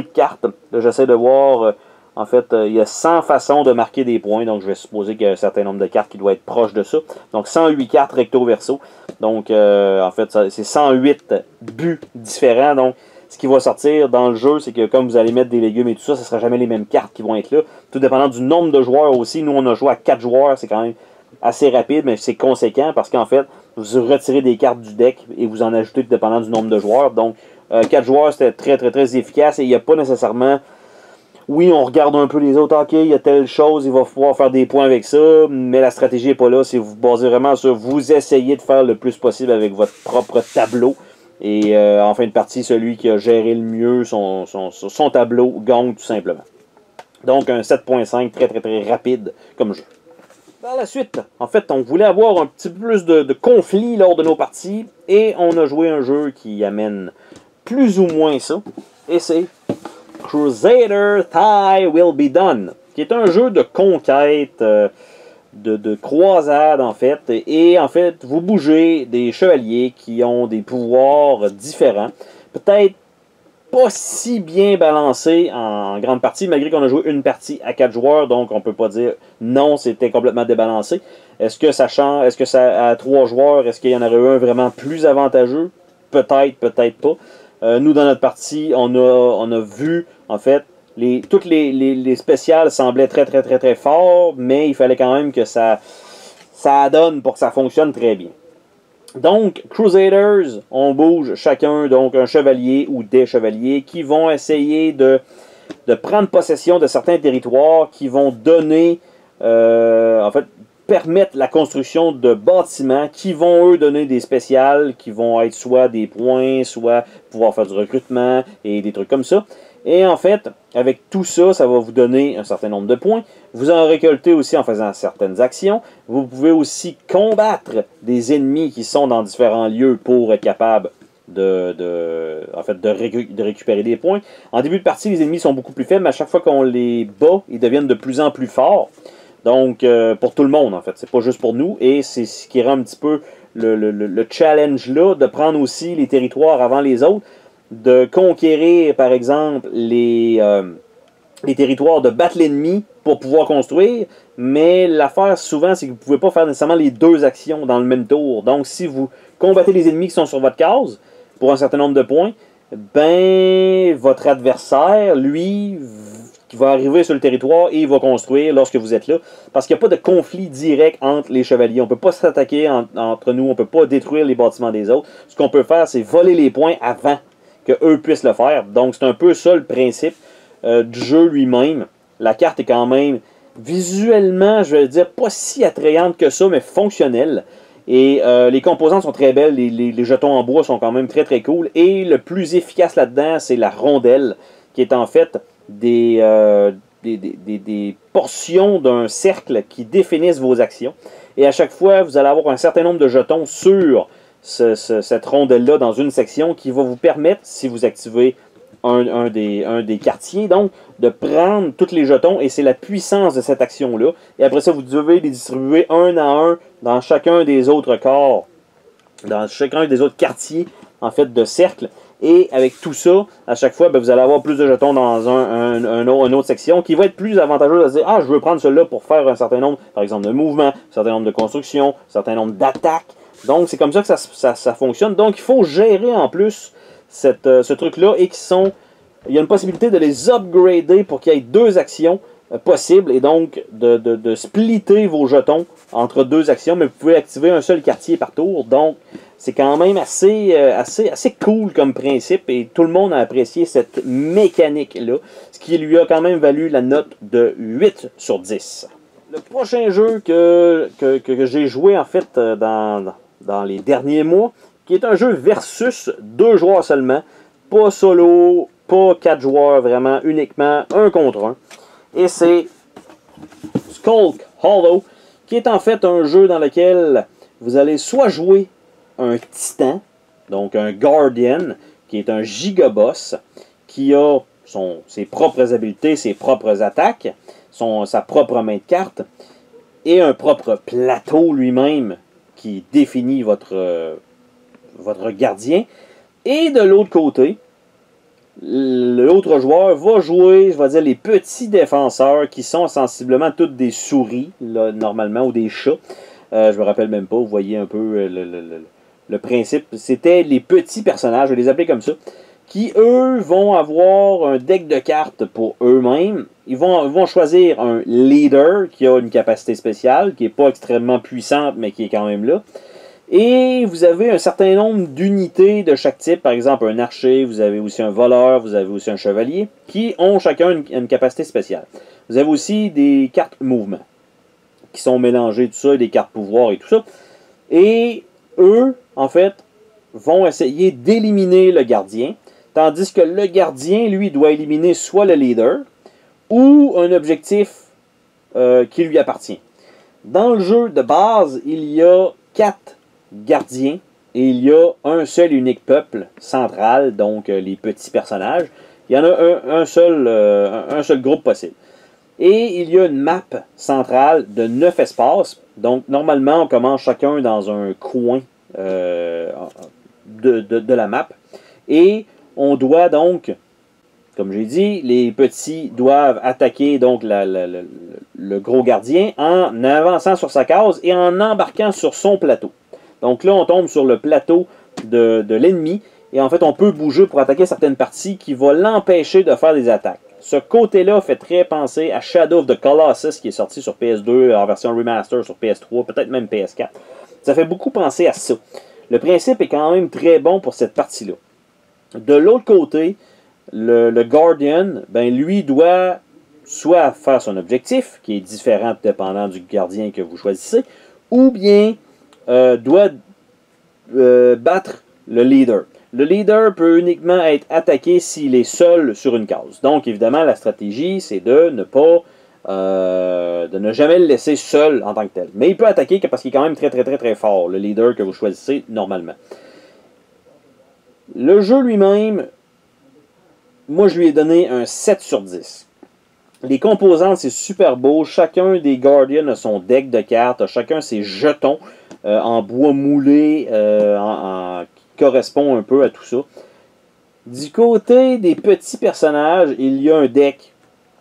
de cartes. J'essaie de voir, en fait, il y a 100 façons de marquer des points, donc je vais supposer qu'il y a un certain nombre de cartes qui doit être proche de ça. Donc 108 cartes recto verso. Donc en fait, c'est 108 buts différents. Donc ce qui va sortir dans le jeu, c'est que comme vous allez mettre des légumes et tout ça, ce ne sera jamais les mêmes cartes qui vont être là. Tout dépendant du nombre de joueurs aussi. Nous, on a joué à 4 joueurs. C'est quand même assez rapide, mais c'est conséquent parce qu'en fait, vous retirez des cartes du deck et vous en ajoutez tout dépendant du nombre de joueurs. Donc, 4 joueurs, c'était très, très, très efficace et il n'y a pas nécessairement... Oui, on regarde un peu les autres. OK, il y a telle chose, il va falloir faire des points avec ça, mais la stratégie n'est pas là. C'est vous basez vraiment sur vous essayez de faire le plus possible avec votre propre tableau. Et en fin de partie, celui qui a géré le mieux son tableau gagne tout simplement. Donc un 7.5 très très très rapide comme jeu. Par la suite, en fait, on voulait avoir un petit peu plus de conflit lors de nos parties. Et on a joué un jeu qui amène plus ou moins ça. Et c'est Crusader Thy Will Be Done. Qui est un jeu de conquête... de croisade en fait, et en fait vous bougez des chevaliers qui ont des pouvoirs différents, peut-être pas si bien balancés en grande partie, malgré qu'on a joué une partie à 4 joueurs, donc on peut pas dire non, c'était complètement débalancé. Est-ce que ça change, est-ce que ça à 3 joueurs, est-ce qu'il y en aurait un vraiment plus avantageux? Peut-être, peut-être pas. Nous dans notre partie, on a vu en fait toutes les spéciales semblaient très très très très forts, mais il fallait quand même que ça donne pour que ça fonctionne très bien. Donc, Crusaders, on bouge chacun, donc un chevalier ou des chevaliers qui vont essayer de prendre possession de certains territoires, qui vont donner, en fait, permettre la construction de bâtiments qui vont, eux, donner des spéciales, qui vont être soit des points, soit pouvoir faire du recrutement et des trucs comme ça. Et en fait, avec tout ça, ça va vous donner un certain nombre de points. Vous en récoltez aussi en faisant certaines actions. Vous pouvez aussi combattre des ennemis qui sont dans différents lieux pour être capable de récupérer des points. En début de partie, les ennemis sont beaucoup plus faibles, mais à chaque fois qu'on les bat, ils deviennent de plus en plus forts. Donc, pour tout le monde, en fait. C'est pas juste pour nous. Et c'est ce qui rend un petit peu le challenge là, de prendre aussi les territoires avant les autres, de conquérir, par exemple, les territoires, de battre l'ennemi pour pouvoir construire, mais l'affaire souvent, c'est que vous ne pouvez pas faire nécessairement les deux actions dans le même tour. Donc, si vous combattez les ennemis qui sont sur votre case, pour un certain nombre de points, ben, votre adversaire, lui, qui va arriver sur le territoire et il va construire lorsque vous êtes là, parce qu'il n'y a pas de conflit direct entre les chevaliers. On ne peut pas s'attaquer entre nous, on ne peut pas détruire les bâtiments des autres. Ce qu'on peut faire, c'est voler les points avant qu'eux puissent le faire. Donc, c'est un peu ça le principe du jeu lui-même. La carte est quand même visuellement, je vais dire, pas si attrayante que ça, mais fonctionnelle. Et les composantes sont très belles, les jetons en bois sont quand même très très cool. Et le plus efficace là-dedans, c'est la rondelle, qui est en fait des portions d'un cercle qui définissent vos actions. Et à chaque fois, vous allez avoir un certain nombre de jetons sur cette rondelle-là dans une section qui va vous permettre, si vous activez un des quartiers, donc, de prendre tous les jetons, et c'est la puissance de cette action-là. Et après ça, vous devez les distribuer un à un dans chacun des autres corps, dans chacun des autres quartiers, en fait, de cercle. Et avec tout ça, à chaque fois, vous allez avoir plus de jetons dans une autre section qui va être plus avantageuse à se dire, ah, je veux prendre celui-là pour faire un certain nombre, par exemple, de mouvements, un certain nombre de constructions, un certain nombre d'attaques. Donc, c'est comme ça que ça fonctionne. Donc, il faut gérer en plus ce truc-là et il y a une possibilité de les upgrader pour qu'il y ait deux actions possibles et donc de splitter vos jetons entre deux actions, mais vous pouvez activer un seul quartier par tour. Donc, c'est quand même assez cool comme principe et tout le monde a apprécié cette mécanique-là, ce qui lui a quand même valu la note de 8 sur 10. Le prochain jeu que j'ai joué en fait dans les derniers mois, qui est un jeu versus 2 joueurs seulement, pas solo, pas 4 joueurs, vraiment uniquement 1 contre 1. Et c'est Skulk Hollow, qui est en fait un jeu dans lequel vous allez soit jouer un titan, donc un guardian, qui est un gigaboss, qui a ses propres habiletés, ses propres attaques, sa propre main de carte, et un propre plateau lui-même qui définit votre gardien. Et de l'autre côté, l'autre joueur va jouer, je vais dire, les petits défenseurs qui sont sensiblement toutes des souris, là, normalement, ou des chats. Je me rappelle même pas, vous voyez un peu le principe. C'était les petits personnages, je vais les appeler comme ça, qui, eux, vont avoir un deck de cartes pour eux-mêmes. Ils vont choisir un leader qui a une capacité spéciale, qui n'est pas extrêmement puissante, mais qui est quand même là. Et vous avez un certain nombre d'unités de chaque type, par exemple un archer, vous avez aussi un voleur, vous avez aussi un chevalier, qui ont chacun une capacité spéciale. Vous avez aussi des cartes mouvement, qui sont mélangées, tout ça, des cartes pouvoir et tout ça. Et eux, en fait, vont essayer d'éliminer le gardien, tandis que le gardien, lui, doit éliminer soit le leader, ou un objectif qui lui appartient. Dans le jeu de base, il y a 4 gardiens et il y a un seul et unique peuple central, donc les petits personnages. Il y en a un seul groupe possible. Et il y a une map centrale de 9 espaces. Donc normalement, on commence chacun dans un coin de la map. Et on doit donc, comme j'ai dit, les petits doivent attaquer donc le gros gardien en avançant sur sa case et en embarquant sur son plateau. Donc là, on tombe sur le plateau de l'ennemi et en fait, on peut bouger pour attaquer certaines parties qui vont l'empêcher de faire des attaques. Ce côté-là fait très penser à Shadow of the Colossus qui est sorti sur PS2 en version remaster sur PS3, peut-être même PS4. Ça fait beaucoup penser à ça. Le principe est quand même très bon pour cette partie-là. De l'autre côté, le Guardian, ben lui doit soit faire son objectif, qui est différent dépendant du gardien que vous choisissez, ou bien doit battre le leader. Le leader peut uniquement être attaqué s'il est seul sur une case. Donc, évidemment, la stratégie, c'est de ne jamais le laisser seul en tant que tel. Mais il peut attaquer parce qu'il est quand même très, très, très, très fort, le leader que vous choisissez normalement. Le jeu lui-même, moi, je lui ai donné un 7 sur 10. Les composantes, c'est super beau. Chacun des Guardians a son deck de cartes, a chacun ses jetons en bois moulé qui correspond un peu à tout ça. Du côté des petits personnages, il y a un deck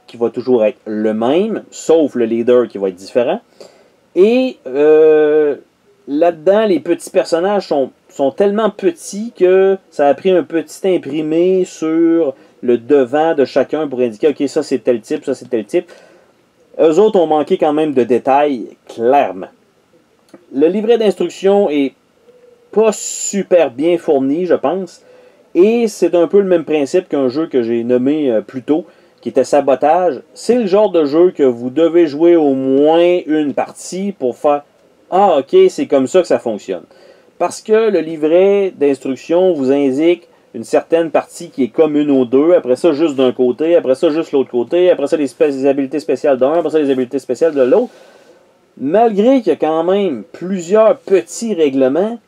qui va toujours être le même, sauf le leader qui va être différent. Et là-dedans, les petits personnages sont tellement petits que ça a pris un petit imprimé sur le devant de chacun pour indiquer, ok, ça c'est tel type, ça c'est tel type. Eux autres ont manqué quand même de détails, clairement. Le livret d'instruction est pas super bien fourni, je pense. Et c'est un peu le même principe qu'un jeu que j'ai nommé plus tôt, qui était Sabotage, c'est le genre de jeu que vous devez jouer au moins une partie pour faire « Ah, ok, c'est comme ça que ça fonctionne ». Parce que le livret d'instruction vous indique une certaine partie qui est commune aux deux, après ça juste d'un côté, après ça juste l'autre côté, après ça les habilités spéciales d'un, après ça les habilités spéciales de l'autre. Malgré qu'il y a quand même plusieurs petits règlements,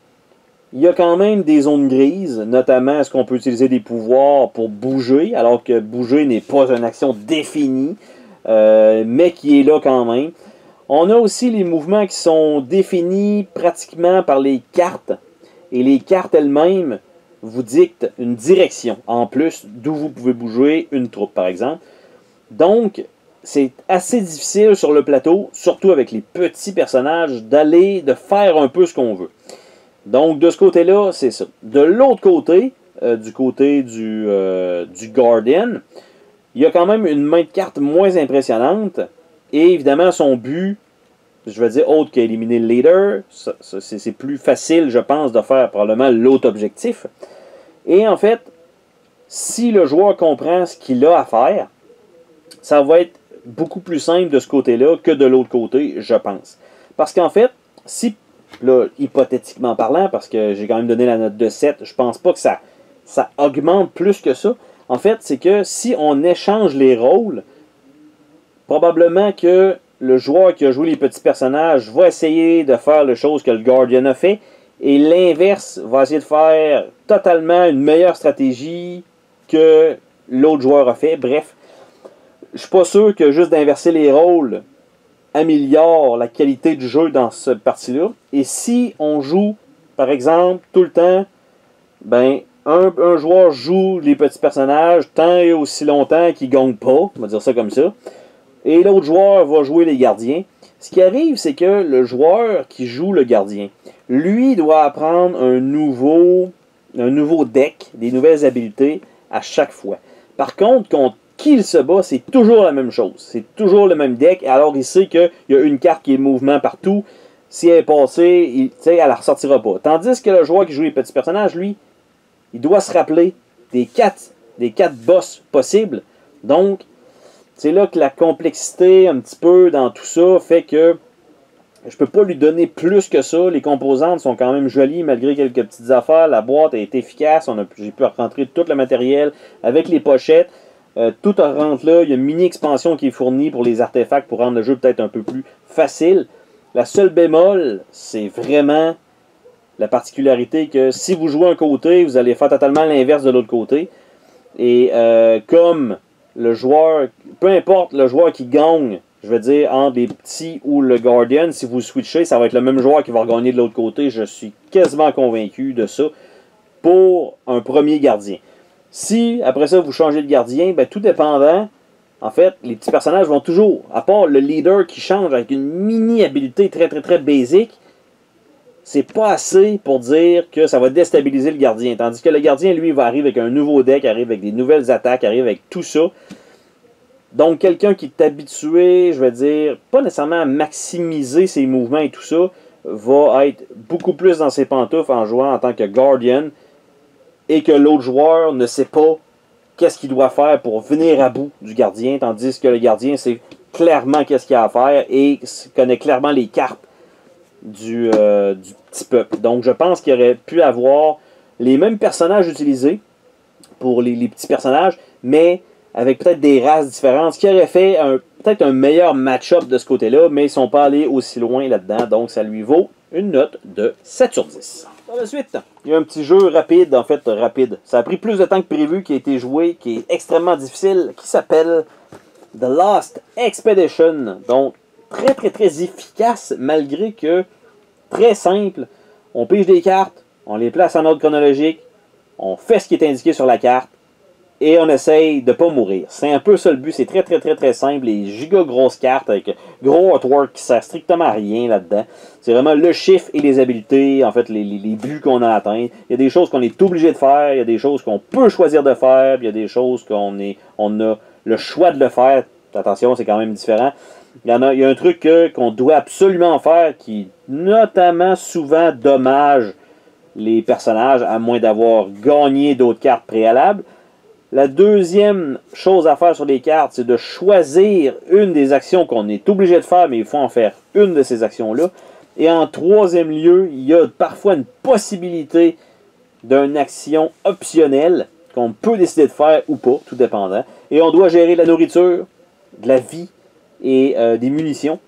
il y a quand même des zones grises, notamment est-ce qu'on peut utiliser des pouvoirs pour bouger, alors que bouger n'est pas une action définie, mais qui est là quand même. On a aussi les mouvements qui sont définis pratiquement par les cartes, et les cartes elles-mêmes vous dictent une direction, en plus d'où vous pouvez bouger une troupe, par exemple. Donc, c'est assez difficile sur le plateau, surtout avec les petits personnages, de faire un peu ce qu'on veut. Donc, de ce côté-là, c'est ça. De l'autre côté, du côté du Guardian, il y a quand même une main de cartes moins impressionnante. Et évidemment, son but, je vais dire autre qu'éliminer le leader, c'est plus facile, je pense, de faire probablement l'autre objectif. Et en fait, si le joueur comprend ce qu'il a à faire, ça va être beaucoup plus simple de ce côté-là que de l'autre côté, je pense. Parce qu'en fait, si, là, hypothétiquement parlant, parce que j'ai quand même donné la note de 7, je pense pas que ça augmente plus que ça. En fait, c'est que si on échange les rôles, probablement que le joueur qui a joué les petits personnages va essayer de faire les choses que le Guardian a fait, et l'inverse va essayer de faire totalement une meilleure stratégie que l'autre joueur a fait. Bref, je suis pas sûr que juste d'inverser les rôles améliore la qualité du jeu dans cette partie-là. Et si on joue, par exemple, tout le temps, ben, un joueur joue les petits personnages tant et aussi longtemps qu'il ne gagne pas, on va dire ça comme ça, et l'autre joueur va jouer les gardiens. Ce qui arrive, c'est que le joueur qui joue le gardien, lui doit apprendre un nouveau deck, des nouvelles habiletés à chaque fois. Par contre, contre qui il se bat, c'est toujours la même chose. C'est toujours le même deck. Alors il sait qu'il y a une carte qui est mouvement partout. Si elle est passée, elle ne la ressortira pas. Tandis que le joueur qui joue les petits personnages, lui, il doit se rappeler des quatre boss possibles. Donc, c'est là que la complexité un petit peu dans tout ça fait que je peux pas lui donner plus que ça. Les composantes sont quand même jolies malgré quelques petites affaires. La boîte est efficace. J'ai pu rentrer tout le matériel avec les pochettes. Tout rentre là. Il y a une mini-expansion qui est fournie pour les artefacts pour rendre le jeu peut-être un peu plus facile. La seule bémol, c'est vraiment la particularité que si vous jouez un côté, vous allez faire totalement l'inverse de l'autre côté. Et comme le joueur, peu importe le joueur qui gagne, je veux dire, entre les petits ou le Guardian, si vous switchez, ça va être le même joueur qui va gagner de l'autre côté. Je suis quasiment convaincu de ça pour un premier gardien. Si, après ça, vous changez de gardien, ben, tout dépendant, en fait, les petits personnages vont toujours, à part le leader qui change avec une mini-habilité très, très, très basique, c'est pas assez pour dire que ça va déstabiliser le gardien. Tandis que le gardien, lui, va arriver avec un nouveau deck, arrive avec des nouvelles attaques, arrive avec tout ça. Donc, quelqu'un qui est habitué, je vais dire, pas nécessairement à maximiser ses mouvements et tout ça, va être beaucoup plus dans ses pantoufles en jouant en tant que Guardian et que l'autre joueur ne sait pas qu'est-ce qu'il doit faire pour venir à bout du gardien, tandis que le gardien sait clairement qu'est-ce qu'il a à faire et connaît clairement les cartes du petit peuple. Donc, je pense qu'il aurait pu avoir les mêmes personnages utilisés pour les petits personnages, mais avec peut-être des races différentes, ce qui aurait fait peut-être un meilleur match-up de ce côté-là, mais ils ne sont pas allés aussi loin là-dedans, donc ça lui vaut une note de 7 sur 10. Par la suite, il y a un petit jeu rapide, en fait rapide. Ça a pris plus de temps que prévu, qui a été joué, qui est extrêmement difficile, qui s'appelle The Lost Expedition. Donc, très très très efficace, malgré que très simple. On pige des cartes, on les place en ordre chronologique, on fait ce qui est indiqué sur la carte, et on essaye de ne pas mourir. C'est un peu ça le but, c'est très très très très simple, les giga grosses cartes avec gros artwork qui ne sert strictement à rien là-dedans. C'est vraiment le chiffre et les habiletés, en fait les buts qu'on a atteints. Il y a des choses qu'on est obligé de faire, il y a des choses qu'on peut choisir de faire, puis il y a des choses on a le choix de le faire. Attention, c'est quand même différent. Il y a un truc qu'on doit absolument faire qui, notamment, souvent dommage les personnages, à moins d'avoir gagné d'autres cartes préalables. La deuxième chose à faire sur les cartes, c'est de choisir une des actions qu'on est obligé de faire, mais il faut en faire une de ces actions-là. Et en troisième lieu, il y a parfois une possibilité d'une action optionnelle qu'on peut décider de faire ou pas, tout dépendant. Et on doit gérer la nourriture, de la vie et des munitions.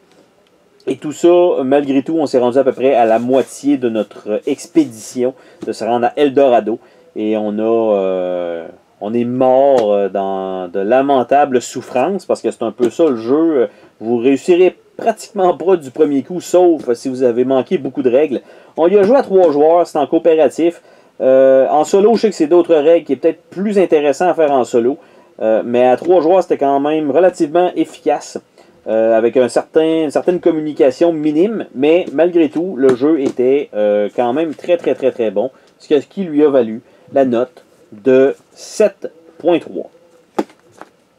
Et tout ça, malgré tout, on s'est rendu à peu près à la moitié de notre expédition de se rendre à Eldorado. Et on est mort dans de lamentables souffrances, parce que c'est un peu ça le jeu. Vous réussirez pratiquement pas du premier coup, sauf si vous avez manqué beaucoup de règles. On y a joué à 3 joueurs, c'est en coopératif. En solo, je sais que c'est d'autres règles qui est peut-être plus intéressant à faire en solo. Mais à 3 joueurs, c'était quand même relativement efficace. Avec une certaine communication minime. Mais malgré tout, le jeu était quand même très très très très bon. Ce qui lui a valu la note de 7.3.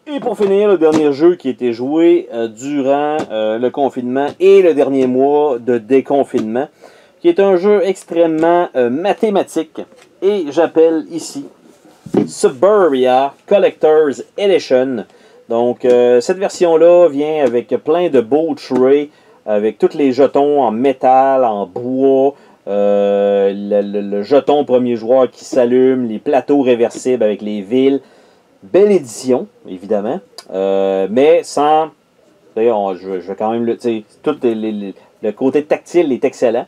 Et pour finir, le dernier jeu qui a été joué durant le confinement et le dernier mois de déconfinement, qui est un jeu extrêmement mathématique, et j'appelle ici Suburbia Collector's Edition. Donc, cette version-là vient avec plein de beaux trays, avec tous les jetons en métal, en bois, le jeton premier joueur qui s'allume, les plateaux réversibles avec les villes. Belle édition, évidemment, mais sans... D'ailleurs, je vais quand même... le côté tactile est excellent.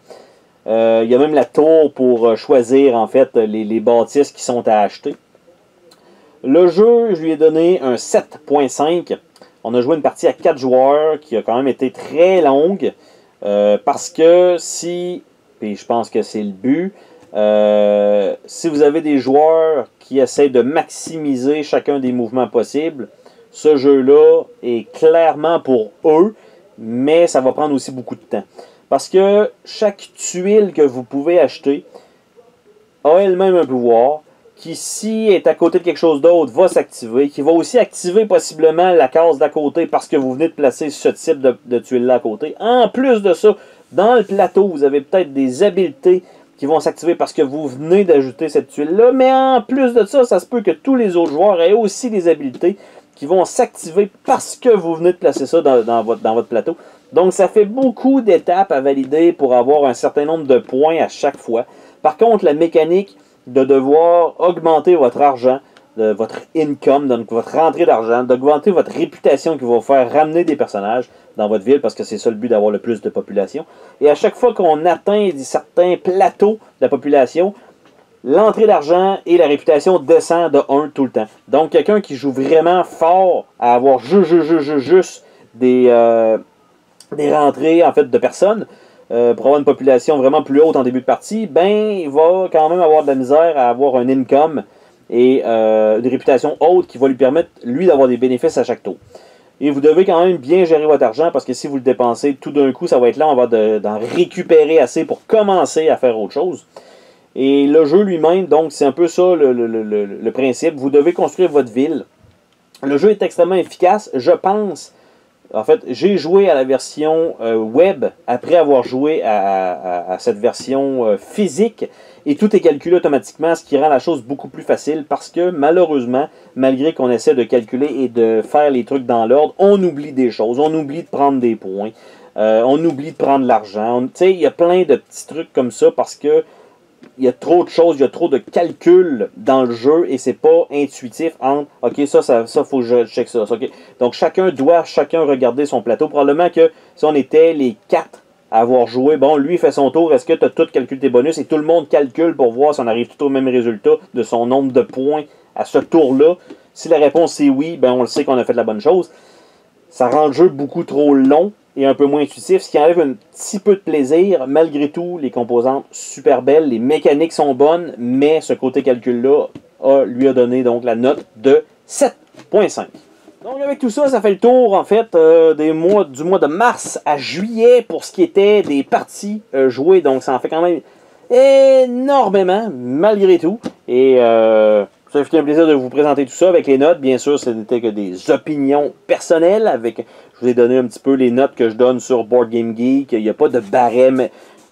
Il y a même la tour pour choisir, en fait, les bâtisses qui sont à acheter. Le jeu, je lui ai donné un 7.5. On a joué une partie à 4 joueurs qui a quand même été très longue. Parce que si... Puis je pense que c'est le but... si vous avez des joueurs qui essaient de maximiser chacun des mouvements possibles, ce jeu-là est clairement pour eux, mais ça va prendre aussi beaucoup de temps. Parce que chaque tuile que vous pouvez acheter a elle-même un pouvoir qui, si est à côté de quelque chose d'autre, va s'activer, qui va aussi activer possiblement la case d'à côté parce que vous venez de placer ce type de tuile-là à côté. En plus de ça, dans le plateau, vous avez peut-être des habiletés qui vont s'activer parce que vous venez d'ajouter cette tuile-là. Mais en plus de ça, ça se peut que tous les autres joueurs aient aussi des habiletés qui vont s'activer parce que vous venez de placer ça dans votre plateau. Donc, ça fait beaucoup d'étapes à valider pour avoir un certain nombre de points à chaque fois. Par contre, la mécanique de devoir augmenter votre argent, votre income, donc votre rentrée d'argent, d'augmenter votre réputation qui va vous faire ramener des personnages dans votre ville, parce que c'est ça le but d'avoir le plus de population. Et à chaque fois qu'on atteint certains plateaux de la population, l'entrée d'argent et la réputation descendent de 1 tout le temps. Donc quelqu'un qui joue vraiment fort à avoir juste des rentrées en fait de personnes, pour avoir une population vraiment plus haute en début de partie, ben il va quand même avoir de la misère à avoir un income et une réputation haute qui va lui permettre, lui, d'avoir des bénéfices à chaque tour. Et vous devez quand même bien gérer votre argent parce que si vous le dépensez tout d'un coup, ça va être là, on va d'en récupérer assez pour commencer à faire autre chose. Et le jeu lui-même, donc, c'est un peu ça le principe. Vous devez construire votre ville. Le jeu est extrêmement efficace, je pense. En fait, j'ai joué à la version web après avoir joué à cette version physique. Et tout est calculé automatiquement, ce qui rend la chose beaucoup plus facile parce que malheureusement, malgré qu'on essaie de calculer et de faire les trucs dans l'ordre, on oublie des choses, on oublie de prendre des points, on oublie de prendre l'argent. Tu sais, il y a plein de petits trucs comme ça parce que il y a trop de choses, il y a trop de calculs dans le jeu et c'est pas intuitif entre ok, ça faut que je check ça. Okay. Donc chacun doit regarder son plateau. Probablement que si on était les 4 à avoir joué, bon, lui fait son tour, est-ce que tu as tout calculé tes bonus et tout le monde calcule pour voir si on arrive tout au même résultat de son nombre de points à ce tour-là. Si la réponse c'est oui, ben on le sait qu'on a fait la bonne chose. Ça rend le jeu beaucoup trop long et un peu moins intuitif, ce qui enlève un petit peu de plaisir. Malgré tout, les composantes super belles, les mécaniques sont bonnes, mais ce côté calcul-là lui a donné donc la note de 7.5. Donc avec tout ça, ça fait le tour en fait du mois de mars à juillet pour ce qui était des parties jouées. Donc ça en fait quand même énormément, malgré tout. Et ça fait un plaisir de vous présenter tout ça avec les notes. Bien sûr, ce n'était que des opinions personnelles. Je vous ai donné un petit peu les notes que je donne sur Board Game Geek. Il n'y a pas de barème.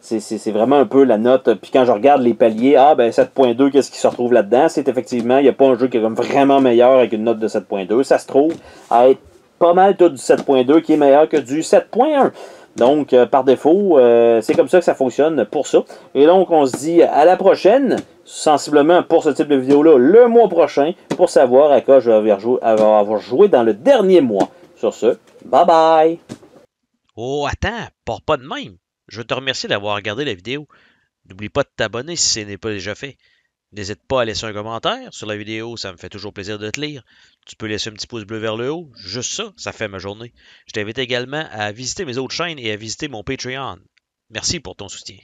C'est vraiment un peu la note. Puis quand je regarde les paliers, ah ben 7.2, qu'est-ce qui se retrouve là-dedans? C'est effectivement, il n'y a pas un jeu qui est comme vraiment meilleur avec une note de 7.2. Ça se trouve à être pas mal tout du 7.2 qui est meilleur que du 7.1. Donc, par défaut, c'est comme ça que ça fonctionne pour ça. Et donc, on se dit à la prochaine, sensiblement pour ce type de vidéo-là, le mois prochain, pour savoir à quoi je vais avoir joué dans le dernier mois. Sur ce, bye bye! Oh, attends, pars pas de même. Je veux te remercier d'avoir regardé la vidéo. N'oublie pas de t'abonner si ce n'est pas déjà fait. N'hésite pas à laisser un commentaire sur la vidéo, ça me fait toujours plaisir de te lire. Tu peux laisser un petit pouce bleu vers le haut, juste ça, ça fait ma journée. Je t'invite également à visiter mes autres chaînes et à visiter mon Patreon. Merci pour ton soutien.